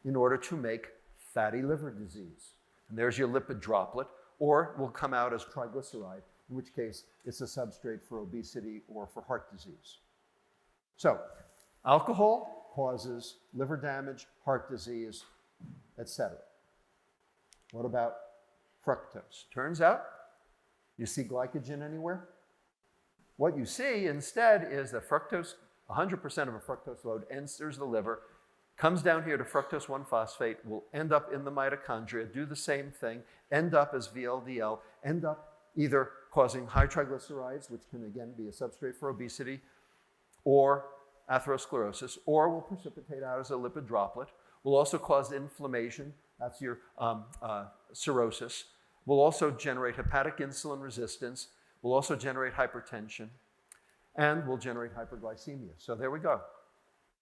in order to make fatty liver disease. And there's your lipid droplet, or will come out as triglyceride, in which case it's a substrate for obesity or for heart disease. So, alcohol causes liver damage, heart disease, etc. What about fructose? Turns out, you see glycogen anywhere? What you see instead is that fructose, 100% of a fructose load enters the liver, comes down here to fructose 1-phosphate, will end up in the mitochondria, do the same thing, end up as VLDL, end up either causing high triglycerides, which can again be a substrate for obesity, or atherosclerosis, or will precipitate out as a lipid droplet, will also cause inflammation, that's your cirrhosis, will also generate hepatic insulin resistance, will also generate hypertension, and will generate hyperglycemia. So there we go.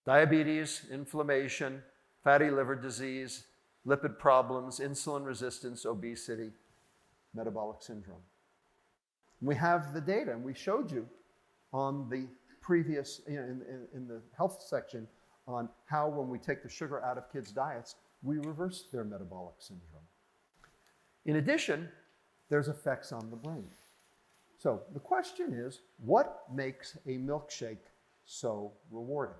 Diabetes, inflammation, fatty liver disease, lipid problems, insulin resistance, obesity, metabolic syndrome. And we have the data, and we showed you on the previous, in the health section, on how when we take the sugar out of kids' diets, we reverse their metabolic syndrome. In addition, there's effects on the brain. So the question is, what makes a milkshake so rewarding?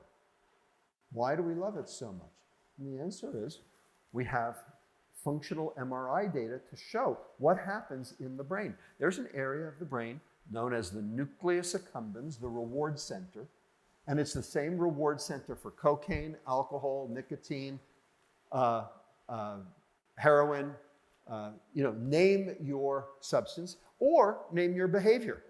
Why do we love it so much? And the answer is, we have functional MRI data to show what happens in the brain. There's an area of the brain known as the nucleus accumbens, the reward center, and it's the same reward center for cocaine, alcohol, nicotine, heroin, name your substance or name your behavior.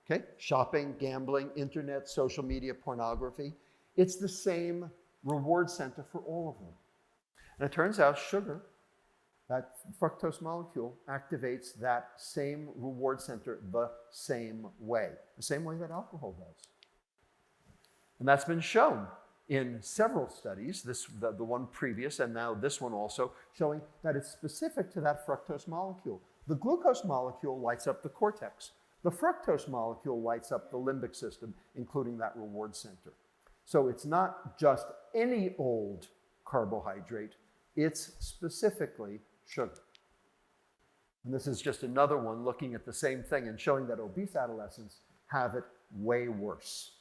Okay? Shopping, gambling, internet, social media, pornography. It's the same reward center for all of them. And it turns out sugar, that fructose molecule, activates that same reward center the same way that alcohol does. And that's been shown in several studies, the one previous and now this one also, showing that it's specific to that fructose molecule. The glucose molecule lights up the cortex. The fructose molecule lights up the limbic system, including that reward center. So it's not just any old carbohydrate, it's specifically sugar. And this is just another one looking at the same thing and showing that obese adolescents have it way worse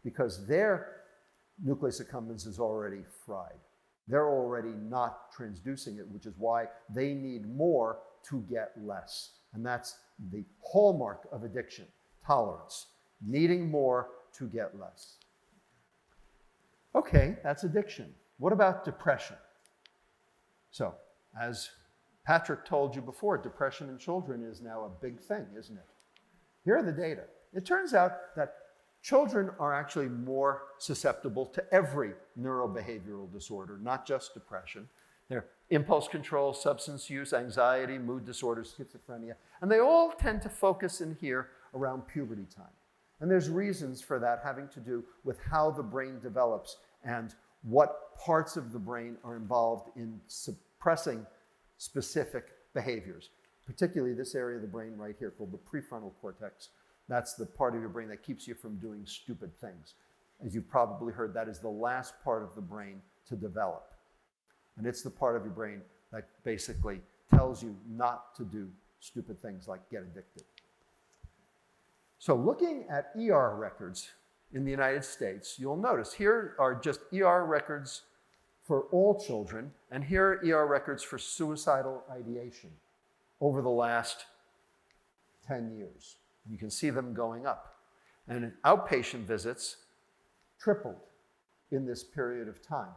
because their nucleus accumbens is already fried. They're already not transducing it, which is why they need more to get less. And that's the hallmark of addiction, tolerance, needing more to get less. Okay, that's addiction. What about depression? So, as Patrick told you before, depression in children is now a big thing, isn't it? Here are the data. It turns out that children are actually more susceptible to every neurobehavioral disorder, not just depression. They're impulse control, substance use, anxiety, mood disorders, schizophrenia, and they all tend to focus in here around puberty time. And there's reasons for that having to do with how the brain develops and what parts of the brain are involved in suppressing specific behaviors, particularly this area of the brain right here called the prefrontal cortex. That's the part of your brain that keeps you from doing stupid things. As you've probably heard, that is the last part of the brain to develop. And it's the part of your brain that basically tells you not to do stupid things like get addicted. So looking at ER records in the United States, you'll notice here are just ER records for all children, and here are ER records for suicidal ideation over the last 10 years. You can see them going up. And outpatient visits tripled in this period of time.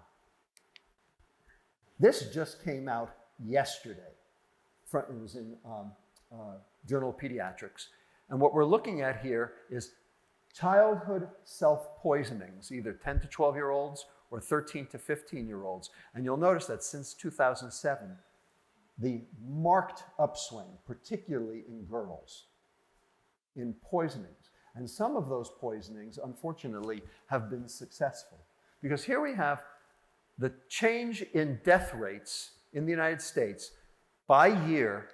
This just came out yesterday. It was in Journal of Pediatrics. And what we're looking at here is childhood self-poisonings, either 10 to 12-year-olds or 13 to 15-year-olds. And you'll notice that since 2007, the marked upswing, particularly in girls, in poisonings. And some of those poisonings, unfortunately, have been successful. Because here we have the change in death rates in the United States by year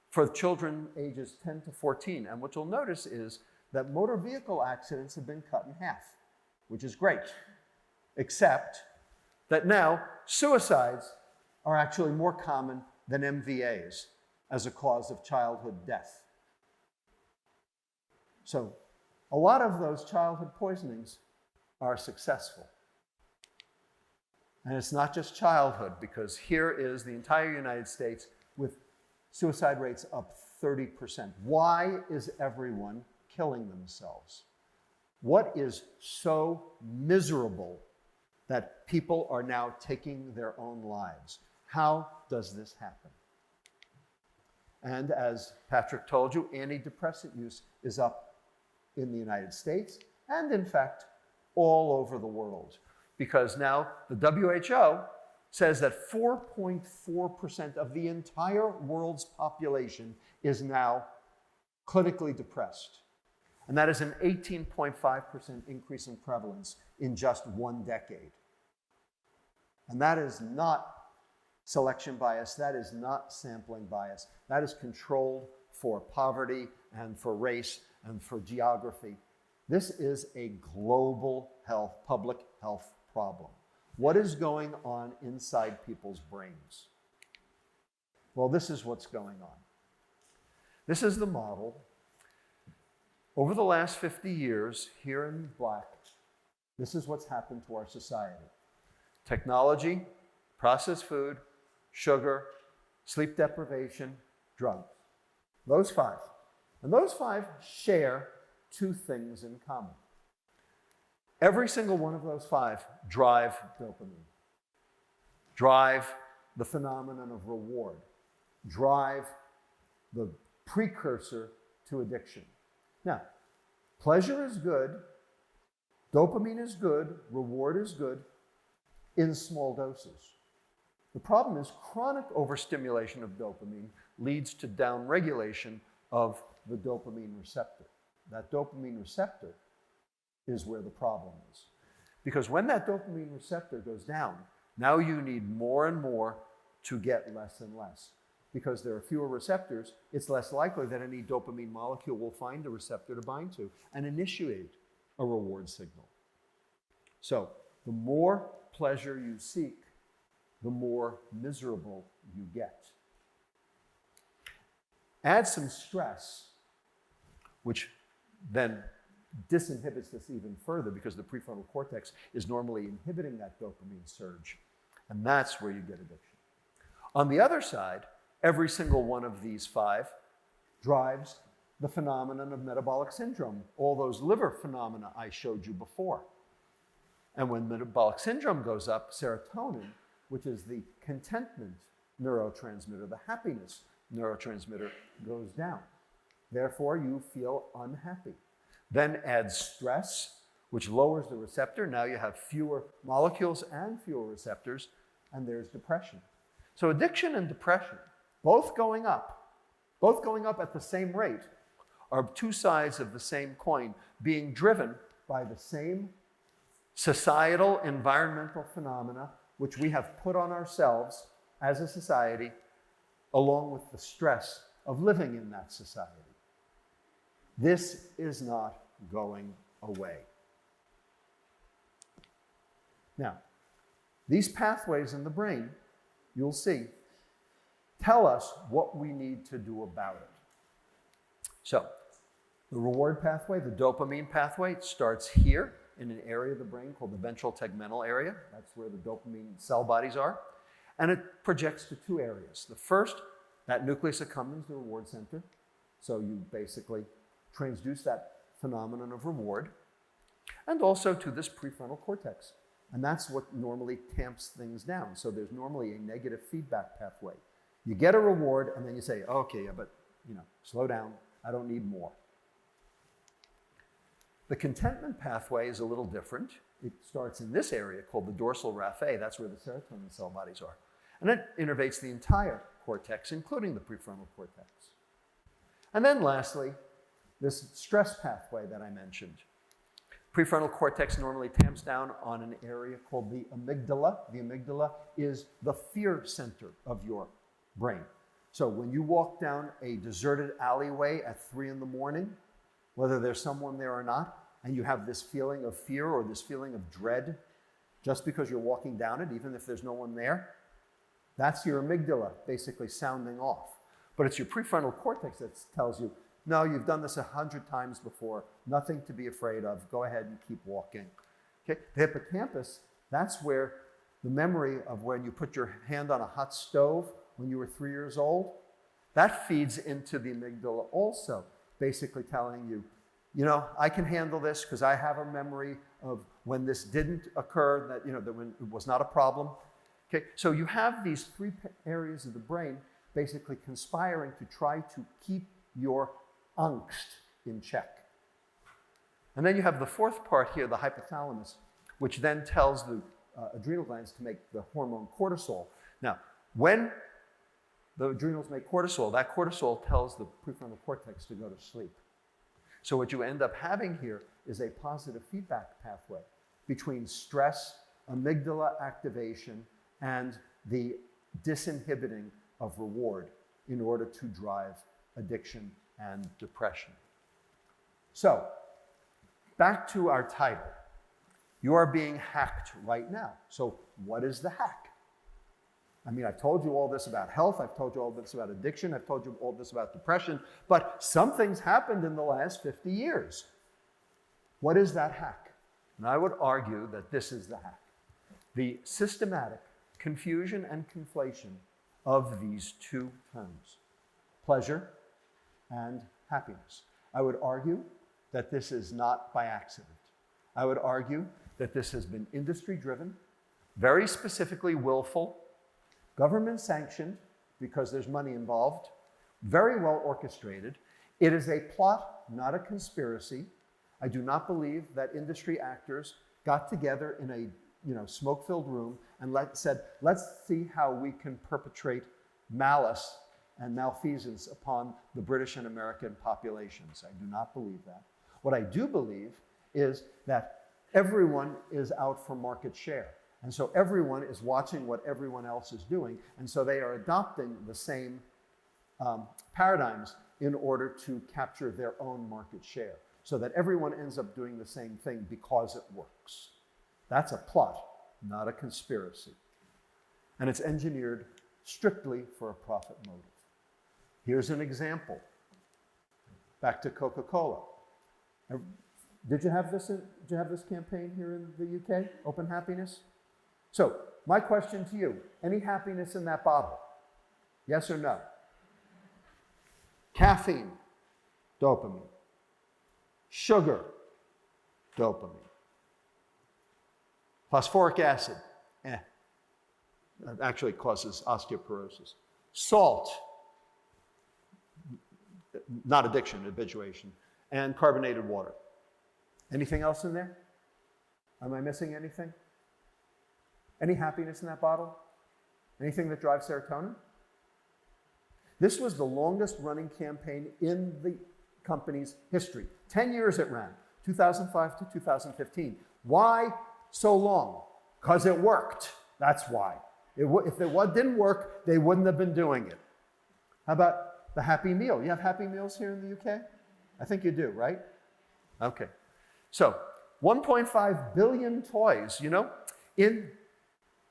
for children ages 10 to 14. And what you'll notice is that motor vehicle accidents have been cut in half, which is great, except that now suicides are actually more common than MVAs as a cause of childhood death. So a lot of those childhood poisonings are successful. And it's not just childhood, because here is the entire United States with suicide rates up 30%. Why is everyone killing themselves? What is so miserable that people are now taking their own lives? How does this happen? And as Patrick told you, antidepressant use is up in the United States and, in fact, all over the world. Because now the WHO says that 4.4% of the entire world's population is now clinically depressed. And that is an 18.5% increase in prevalence in just one decade. And that is not selection bias, that is not sampling bias, that is controlled for poverty and for race and for geography. This is a global health, public health problem. What is going on inside people's brains? Well, this is what's going on. This is the model. Over the last 50 years, here in black, this is what's happened to our society. Technology, processed food, sugar, sleep deprivation, drugs. Those five. And those five share two things in common. Every single one of those five drive dopamine, drive the phenomenon of reward, drive the precursor to addiction. Now, pleasure is good, dopamine is good, reward is good in small doses. The problem is chronic overstimulation of dopamine leads to downregulation of the dopamine receptor. That dopamine receptor is where the problem is. Because when that dopamine receptor goes down, now you need more and more to get less and less. Because there are fewer receptors, it's less likely that any dopamine molecule will find a receptor to bind to and initiate a reward signal. So the more pleasure you seek, the more miserable you get. Add some stress, which then disinhibits this even further because the prefrontal cortex is normally inhibiting that dopamine surge. And that's where you get addiction. On the other side, every single one of these five drives the phenomenon of metabolic syndrome, all those liver phenomena I showed you before. And when metabolic syndrome goes up, serotonin, which is the contentment neurotransmitter, the happiness neurotransmitter, goes down. Therefore, you feel unhappy. Then add stress, which lowers the receptor. Now you have fewer molecules and fewer receptors, and there's depression. So addiction and depression, both going up at the same rate, are two sides of the same coin, being driven by the same societal, environmental phenomena which we have put on ourselves as a society, along with the stress of living in that society. This is not going away. Now, these pathways in the brain, you'll see, tell us what we need to do about it. So, the reward pathway, the dopamine pathway, it starts here in an area of the brain called the ventral tegmental area. That's where the dopamine cell bodies are. And it projects to two areas. The first, that nucleus accumbens, the reward center. So you basically transduce that phenomenon of reward. And also to this prefrontal cortex. And that's what normally tamps things down. So there's normally a negative feedback pathway. You get a reward and then you say, okay, yeah, but slow down, I don't need more. The contentment pathway is a little different. It starts in this area called the dorsal raphe. That's where the serotonin cell bodies are. And it innervates the entire cortex, including the prefrontal cortex. And then lastly, this stress pathway that I mentioned. Prefrontal cortex normally tamps down on an area called the amygdala. The amygdala is the fear center of your brain. So when you walk down a deserted alleyway at 3 in the morning, whether there's someone there or not, and you have this feeling of fear or this feeling of dread, just because you're walking down it, even if there's no one there, that's your amygdala basically sounding off. But it's your prefrontal cortex that tells you, no, you've done this 100 times before, nothing to be afraid of, go ahead and keep walking. Okay? The hippocampus, that's where the memory of when you put your hand on a hot stove when you were 3 years old, that feeds into the amygdala also, basically telling you, I can handle this because I have a memory of when this didn't occur, that when it was not a problem. Okay, so you have these 3 areas of the brain basically conspiring to try to keep your angst in check. And then you have the 4th part here, the hypothalamus, which then tells the adrenal glands to make the hormone cortisol. Now, when the adrenals make cortisol, that cortisol tells the prefrontal cortex to go to sleep. So what you end up having here is a positive feedback pathway between stress, amygdala activation, and the disinhibiting of reward in order to drive addiction and depression. So, back to our title. You are being hacked right now. So what is the hack? I've told you all this about health, I've told you all this about addiction, I've told you all this about depression, but something's happened in the last 50 years. What is that hack? And I would argue that this is the hack. The systematic confusion and conflation of these 2 terms, pleasure and happiness. I would argue that this is not by accident. I would argue that this has been industry-driven, very specifically willful, government sanctioned, because there's money involved, very well orchestrated. It is a plot, not a conspiracy. I do not believe that industry actors got together in a smoke-filled room and said, let's see how we can perpetrate malice and malfeasance upon the British and American populations. I do not believe that. What I do believe is that everyone is out for market share. And so everyone is watching what everyone else is doing. And so they are adopting the same paradigms in order to capture their own market share, so that everyone ends up doing the same thing because it works. That's a plot, not a conspiracy. And it's engineered strictly for a profit motive. Here's an example. Back to Coca-Cola. Did you have this campaign here in the UK, Open Happiness? So, my question to you, any happiness in that bottle? Yes or no? Caffeine, dopamine. Sugar, dopamine. Phosphoric acid, That actually causes osteoporosis. Salt, not addiction, habituation. And carbonated water. Anything else in there? Am I missing anything? Any happiness in that bottle? Anything that drives serotonin? This was the longest running campaign in the company's history. 10 years it ran, 2005 to 2015. Why so long? Because it worked. That's why. If it didn't work, they wouldn't have been doing it. How about the Happy Meal? You have Happy Meals here in the UK? I think you do, right? Okay. So 1.5 billion toys, you know. In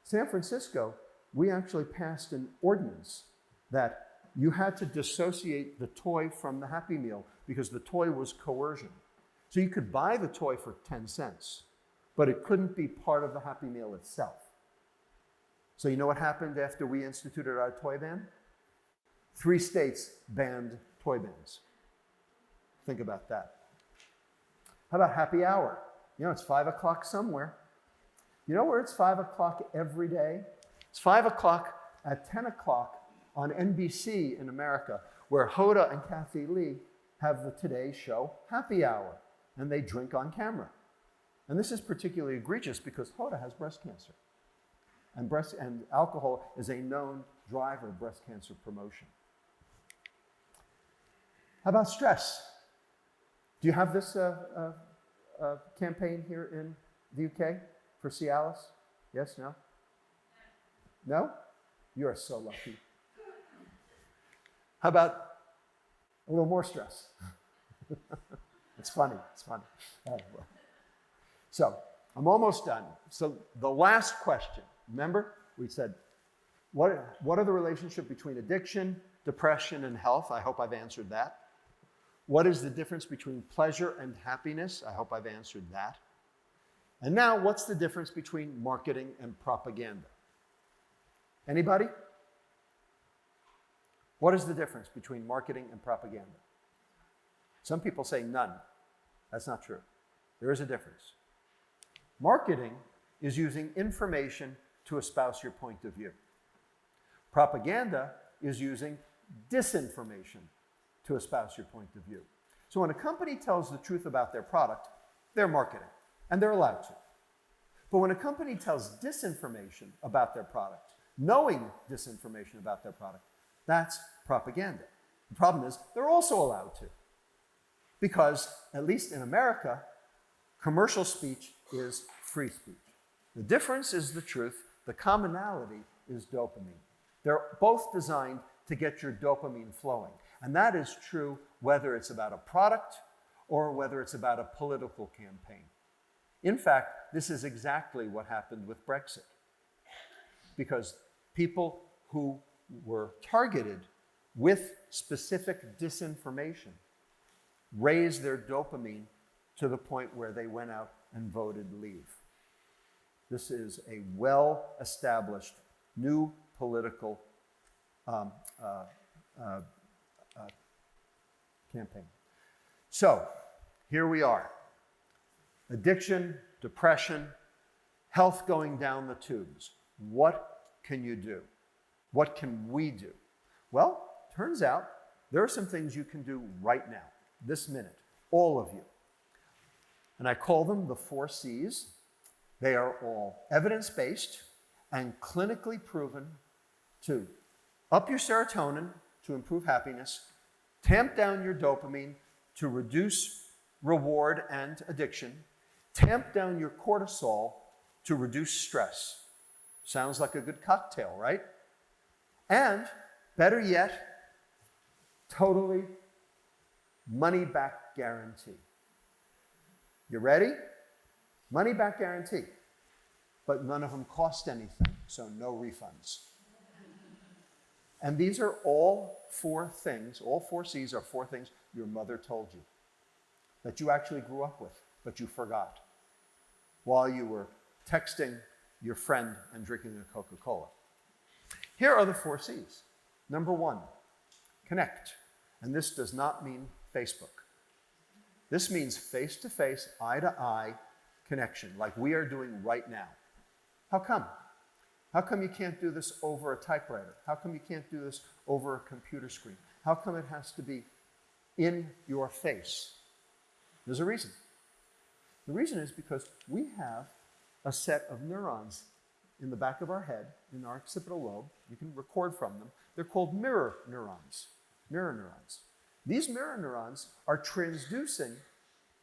San Francisco, we actually passed an ordinance that you had to dissociate the toy from the Happy Meal because the toy was coercion. So you could buy the toy for 10 cents, but it couldn't be part of the Happy Meal itself. So you know what happened after we instituted our toy ban? 3 states banned toy bans. Think about that. How about happy hour? You know, it's 5 o'clock somewhere. You know where it's 5 o'clock every day? It's 5 o'clock at 10 o'clock on NBC in America, where Hoda and Kathy Lee have the Today Show Happy Hour, and they drink on camera. And this is particularly egregious because Hoda has breast cancer. And alcohol is a known driver of breast cancer promotion. How about stress? Do you have this campaign here in the UK for Cialis? Yes, no? No? You're so lucky. How about a little more stress? It's funny, it's funny. Oh, well. So, I'm almost done. So, the last question, remember? We said, what are the relationship between addiction, depression, and health? I hope I've answered that. What is the difference between pleasure and happiness? I hope I've answered that. And now, what's the difference between marketing and propaganda? Anybody? What is the difference between marketing and propaganda? Some people say none. That's not true. There is a difference. Marketing is using information to espouse your point of view. Propaganda is using disinformation to espouse your point of view. So when a company tells the truth about their product, they're marketing, and they're allowed to. But when a company tells disinformation about their product, knowing disinformation about their product, that's propaganda. The problem is they're also allowed to. Because, at least in America, commercial speech is free speech. The difference is the truth. The commonality is dopamine. They're both designed to get your dopamine flowing. And that is true whether it's about a product or whether it's about a political campaign. In fact, this is exactly what happened with Brexit. Because people who were targeted with specific disinformation raised their dopamine to the point where they went out and voted leave. This is a well-established new political campaign. So, here we are. Addiction, depression, health going down the tubes. What can you do? What can we do? Well, turns out there are some things you can do right now, this minute, all of you. And I call them the 4 C's. They are all evidence-based and clinically proven to up your serotonin to improve happiness, tamp down your dopamine to reduce reward and addiction, tamp down your cortisol to reduce stress. Sounds like a good cocktail, right? And, better yet, totally money-back guarantee. You ready? Money-back guarantee. But none of them cost anything, so no refunds. And these are all 4 things, all 4 C's are 4 things your mother told you that you actually grew up with, but you forgot while you were texting your friend and drinking a Coca-Cola. Here are the 4 C's. Number 1, connect. And this does not mean Facebook. This means face-to-face, eye-to-eye connection, like we are doing right now. How come? How come you can't do this over a typewriter? How come you can't do this over a computer screen? How come it has to be in your face? There's a reason. The reason is because we have a set of neurons in the back of our head, in our occipital lobe. You can record from them. They're called mirror neurons. Mirror neurons. These mirror neurons are transducing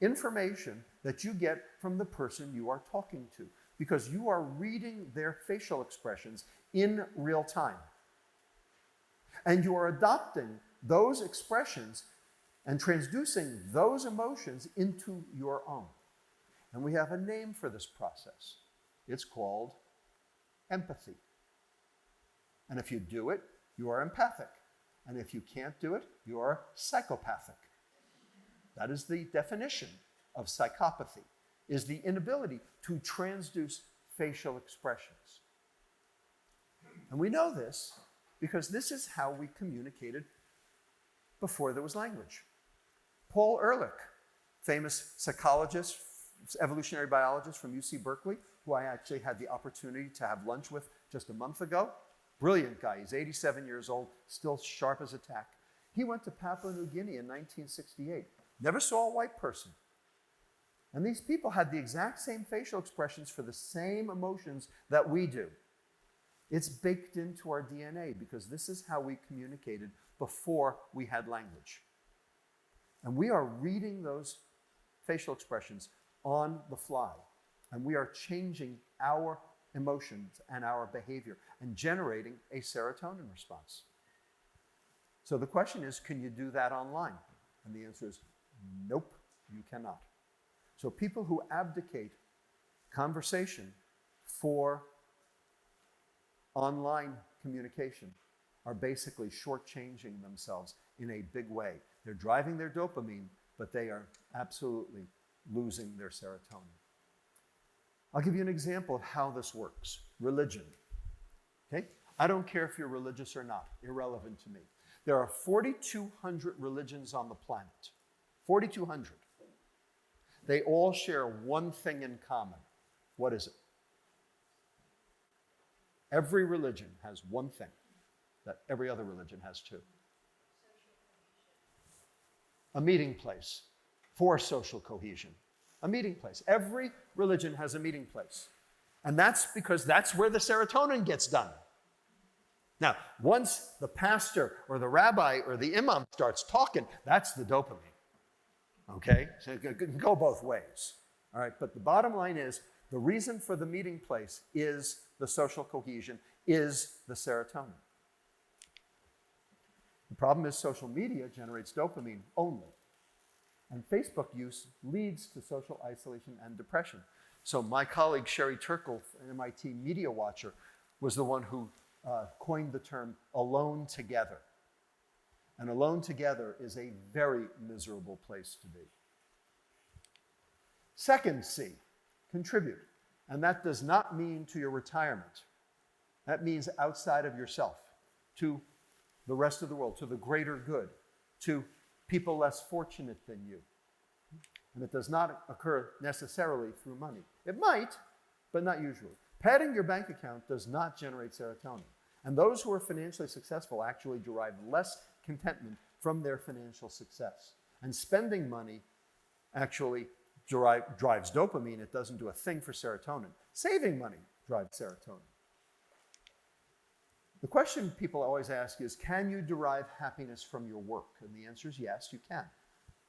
information that you get from the person you are talking to, because you are reading their facial expressions in real time. And you are adopting those expressions and transducing those emotions into your own. And we have a name for this process. It's called empathy. And if you do it, you are empathic. And if you can't do it, you are psychopathic. That is the definition of psychopathy, is the inability to transduce facial expressions. And we know this because this is how we communicated before there was language. Paul Ehrlich, famous psychologist, evolutionary biologist from UC Berkeley, who I actually had the opportunity to have lunch with just a month ago. Brilliant guy. He's 87 years old, still sharp as a tack. He went to Papua New Guinea in 1968. Never saw a white person. And these people had the exact same facial expressions for the same emotions that we do. It's baked into our DNA because this is how we communicated before we had language. And we are reading those facial expressions on the fly. And we are changing our emotions and our behavior and generating a serotonin response. So the question is, can you do that online? And the answer is, nope, you cannot. So people who abdicate conversation for online communication are basically shortchanging themselves in a big way. They're driving their dopamine, but they are absolutely losing their serotonin. I'll give you an example of how this works. Religion. Okay? I don't care if you're religious or not, irrelevant to me. There are 4,200 religions on the planet. 4,200. They all share one thing in common. What is it? Every religion has one thing that every other religion has too. A meeting place for social cohesion. A meeting place. Every religion has a meeting place. And that's because that's where the serotonin gets done. Now, once the pastor or the rabbi or the imam starts talking, that's the dopamine. Okay? So it can go both ways. All right, but the bottom line is the reason for the meeting place is the social cohesion, is the serotonin. The problem is social media generates dopamine only. And Facebook use leads to social isolation and depression. So my colleague Sherry Turkle, an MIT media watcher, was the one who coined the term alone together. And alone together is a very miserable place to be. Second C, contribute. And that does not mean to your retirement. That means outside of yourself, to the rest of the world, to the greater good, to people less fortunate than you. And it does not occur necessarily through money. It might, but not usually. Padding your bank account does not generate serotonin. And those who are financially successful actually derive less contentment from their financial success. And spending money actually drives dopamine. It doesn't do a thing for serotonin. Saving money drives serotonin. The question people always ask is, can you derive happiness from your work? And the answer is yes, you can,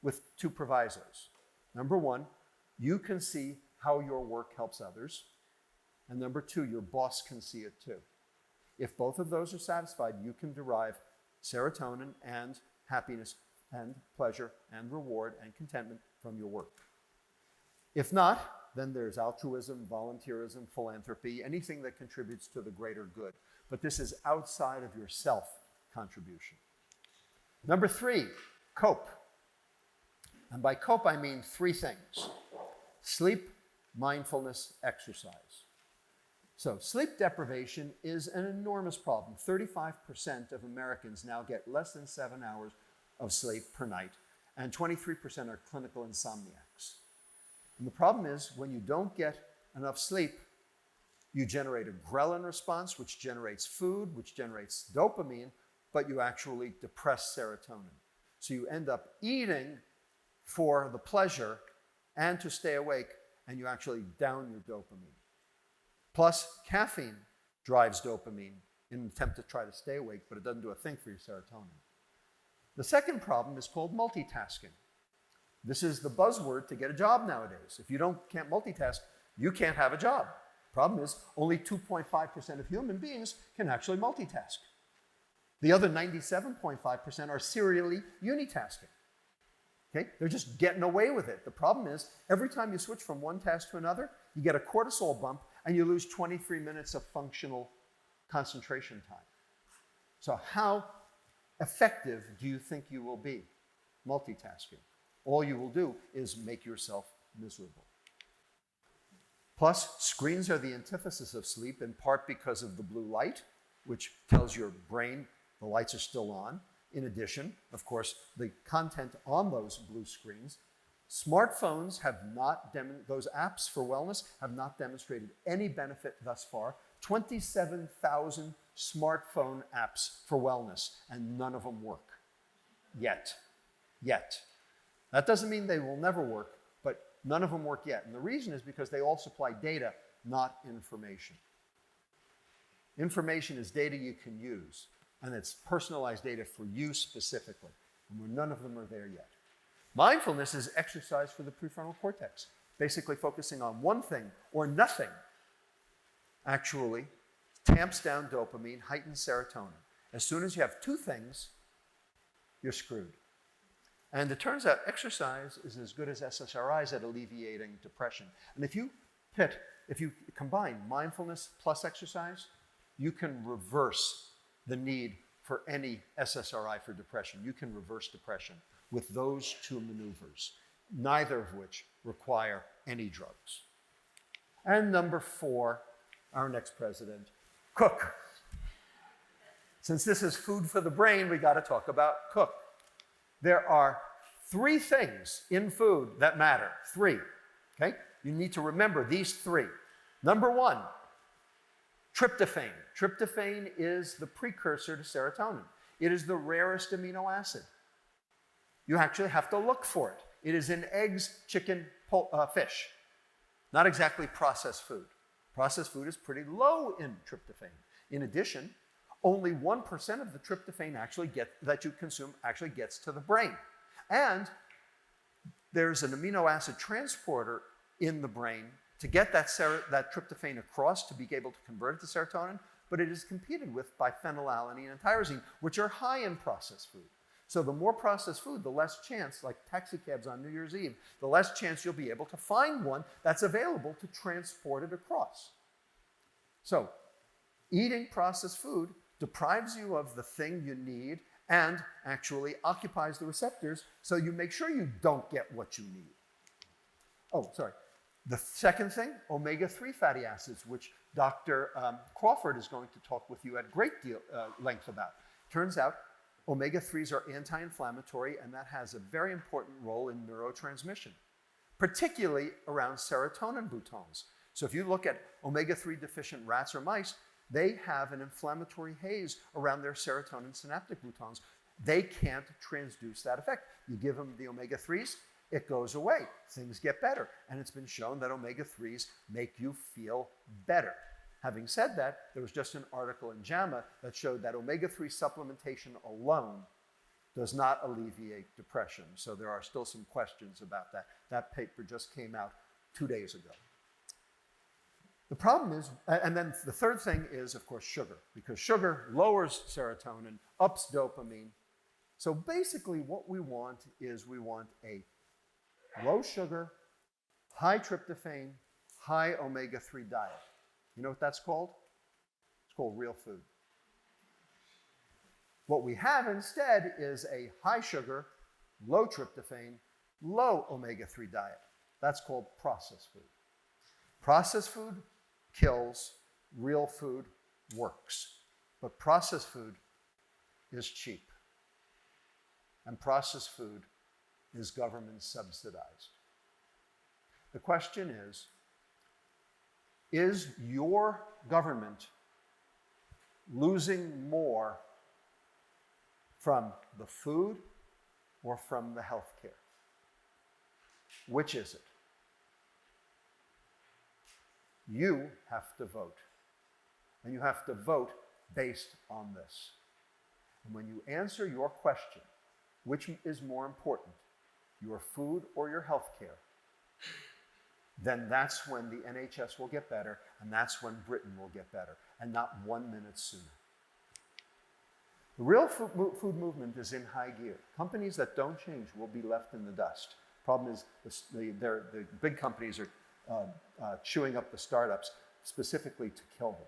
with two provisos. Number one, you can see how your work helps others. And number two, your boss can see it too. If both of those are satisfied, you can derive serotonin and happiness and pleasure and reward and contentment from your work. If not, then there's altruism, volunteerism, philanthropy, anything that contributes to the greater good. But this is outside of your self-contribution. Number three, cope. And by cope, I mean three things: sleep, mindfulness, exercise. So sleep deprivation is an enormous problem. 35% of Americans now get less than 7 hours of sleep per night, and 23% are clinical insomniacs. And the problem is, when you don't get enough sleep, you generate a ghrelin response, which generates food, which generates dopamine, but you actually depress serotonin. So you end up eating for the pleasure and to stay awake, and you actually down your dopamine. Plus, caffeine drives dopamine in an attempt to try to stay awake, but it doesn't do a thing for your serotonin. The second problem is called multitasking. This is the buzzword to get a job nowadays. If you can't multitask, you can't have a job. Problem is, only 2.5% of human beings can actually multitask. The other 97.5% are serially unitasking. Okay? They're just getting away with it. The problem is, every time you switch from one task to another, you get a cortisol bump and you lose 23 minutes of functional concentration time. So how effective do you think you will be multitasking? All you will do is make yourself miserable. Plus, screens are the antithesis of sleep, in part because of the blue light, which tells your brain the lights are still on. In addition, of course, the content on those blue screens. Smartphones have not, those apps for wellness have not demonstrated any benefit thus far. 27,000 smartphone apps for wellness, and none of them work. Yet. That doesn't mean they will never work, but none of them work yet. And the reason is because they all supply data, not information. Information is data you can use, and it's personalized data for you specifically. And none of them are there yet. Mindfulness is exercise for the prefrontal cortex, basically focusing on one thing or nothing. Actually, tamps down dopamine, heightens serotonin. As soon as you have two things, you're screwed. And it turns out exercise is as good as SSRIs at alleviating depression. And if you combine mindfulness plus exercise, you can reverse the need for any SSRI for depression. You can reverse depression with those two maneuvers, neither of which require any drugs. And number 4, our next president, cook. Since this is food for the brain, we got to talk about cook. There are 3 things in food that matter. 3, okay? You need to remember these 3. Number 1, tryptophan. Tryptophan is the precursor to serotonin. It is the rarest amino acid. You actually have to look for it. It is in eggs, chicken, fish. Not exactly processed food. Processed food is pretty low in tryptophan. In addition, only 1% of the tryptophan that you consume actually gets to the brain. And there's an amino acid transporter in the brain to get that tryptophan across to be able to convert it to serotonin, but it is competed with by phenylalanine and tyrosine, which are high in processed food. So the more processed food, the less chance, like taxi cabs on New Year's Eve, the less chance you'll be able to find one that's available to transport it across. So eating processed food deprives you of the thing you need and actually occupies the receptors, so you make sure you don't get what you need. Oh, sorry. The second thing, omega-3 fatty acids, which Dr. Crawford is going to talk with you at great length about. Turns out omega-3s are anti-inflammatory, and that has a very important role in neurotransmission, particularly around serotonin boutons. So if you look at omega-3 deficient rats or mice, they have an inflammatory haze around their serotonin synaptic boutons. They can't transduce that effect. You give them the omega-3s, it goes away. Things get better. And it's been shown that omega-3s make you feel better. Having said that, there was just an article in JAMA that showed that omega-3 supplementation alone does not alleviate depression. So there are still some questions about that. That paper just came out 2 days ago. The problem is, and then the third thing is, of course, sugar, because sugar lowers serotonin, ups dopamine. So basically what we want is we want a low sugar, high tryptophan, high omega-3 diet. You know what that's called? It's called real food. What we have instead is a high sugar, low tryptophan, low omega-3 diet. That's called processed food. Processed food kills, real food works. But processed food is cheap. And processed food is government subsidized. The question is your government losing more from the food or from the health care? Which is it? You have to vote. And you have to vote based on this. And when you answer your question, which is more important, your food or your health care, then that's when the NHS will get better, and that's when Britain will get better, and not 1 minute sooner. The real food movement is in high gear. Companies that don't change will be left in the dust. Problem is the big companies are chewing up the startups specifically to kill them.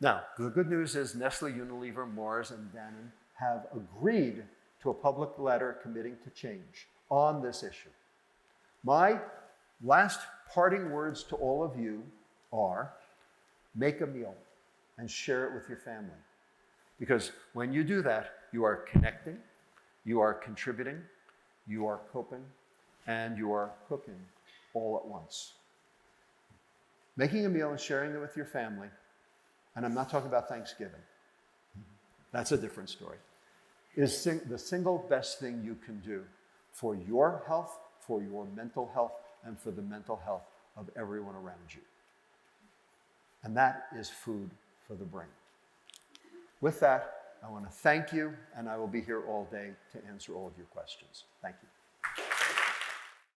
Now, the good news is Nestle, Unilever, Mars, and Danone have agreed to a public letter committing to change on this issue. My last parting words to all of you are, make a meal and share it with your family. Because when you do that, you are connecting, you are contributing, you are coping, and you are cooking all at once. Making a meal and sharing it with your family, and I'm not talking about Thanksgiving, that's a different story, is the single best thing you can do for your health, for your mental health, and for the mental health of everyone around you. And that is food for the brain. With that, I want to thank you, and I will be here all day to answer all of your questions. Thank you.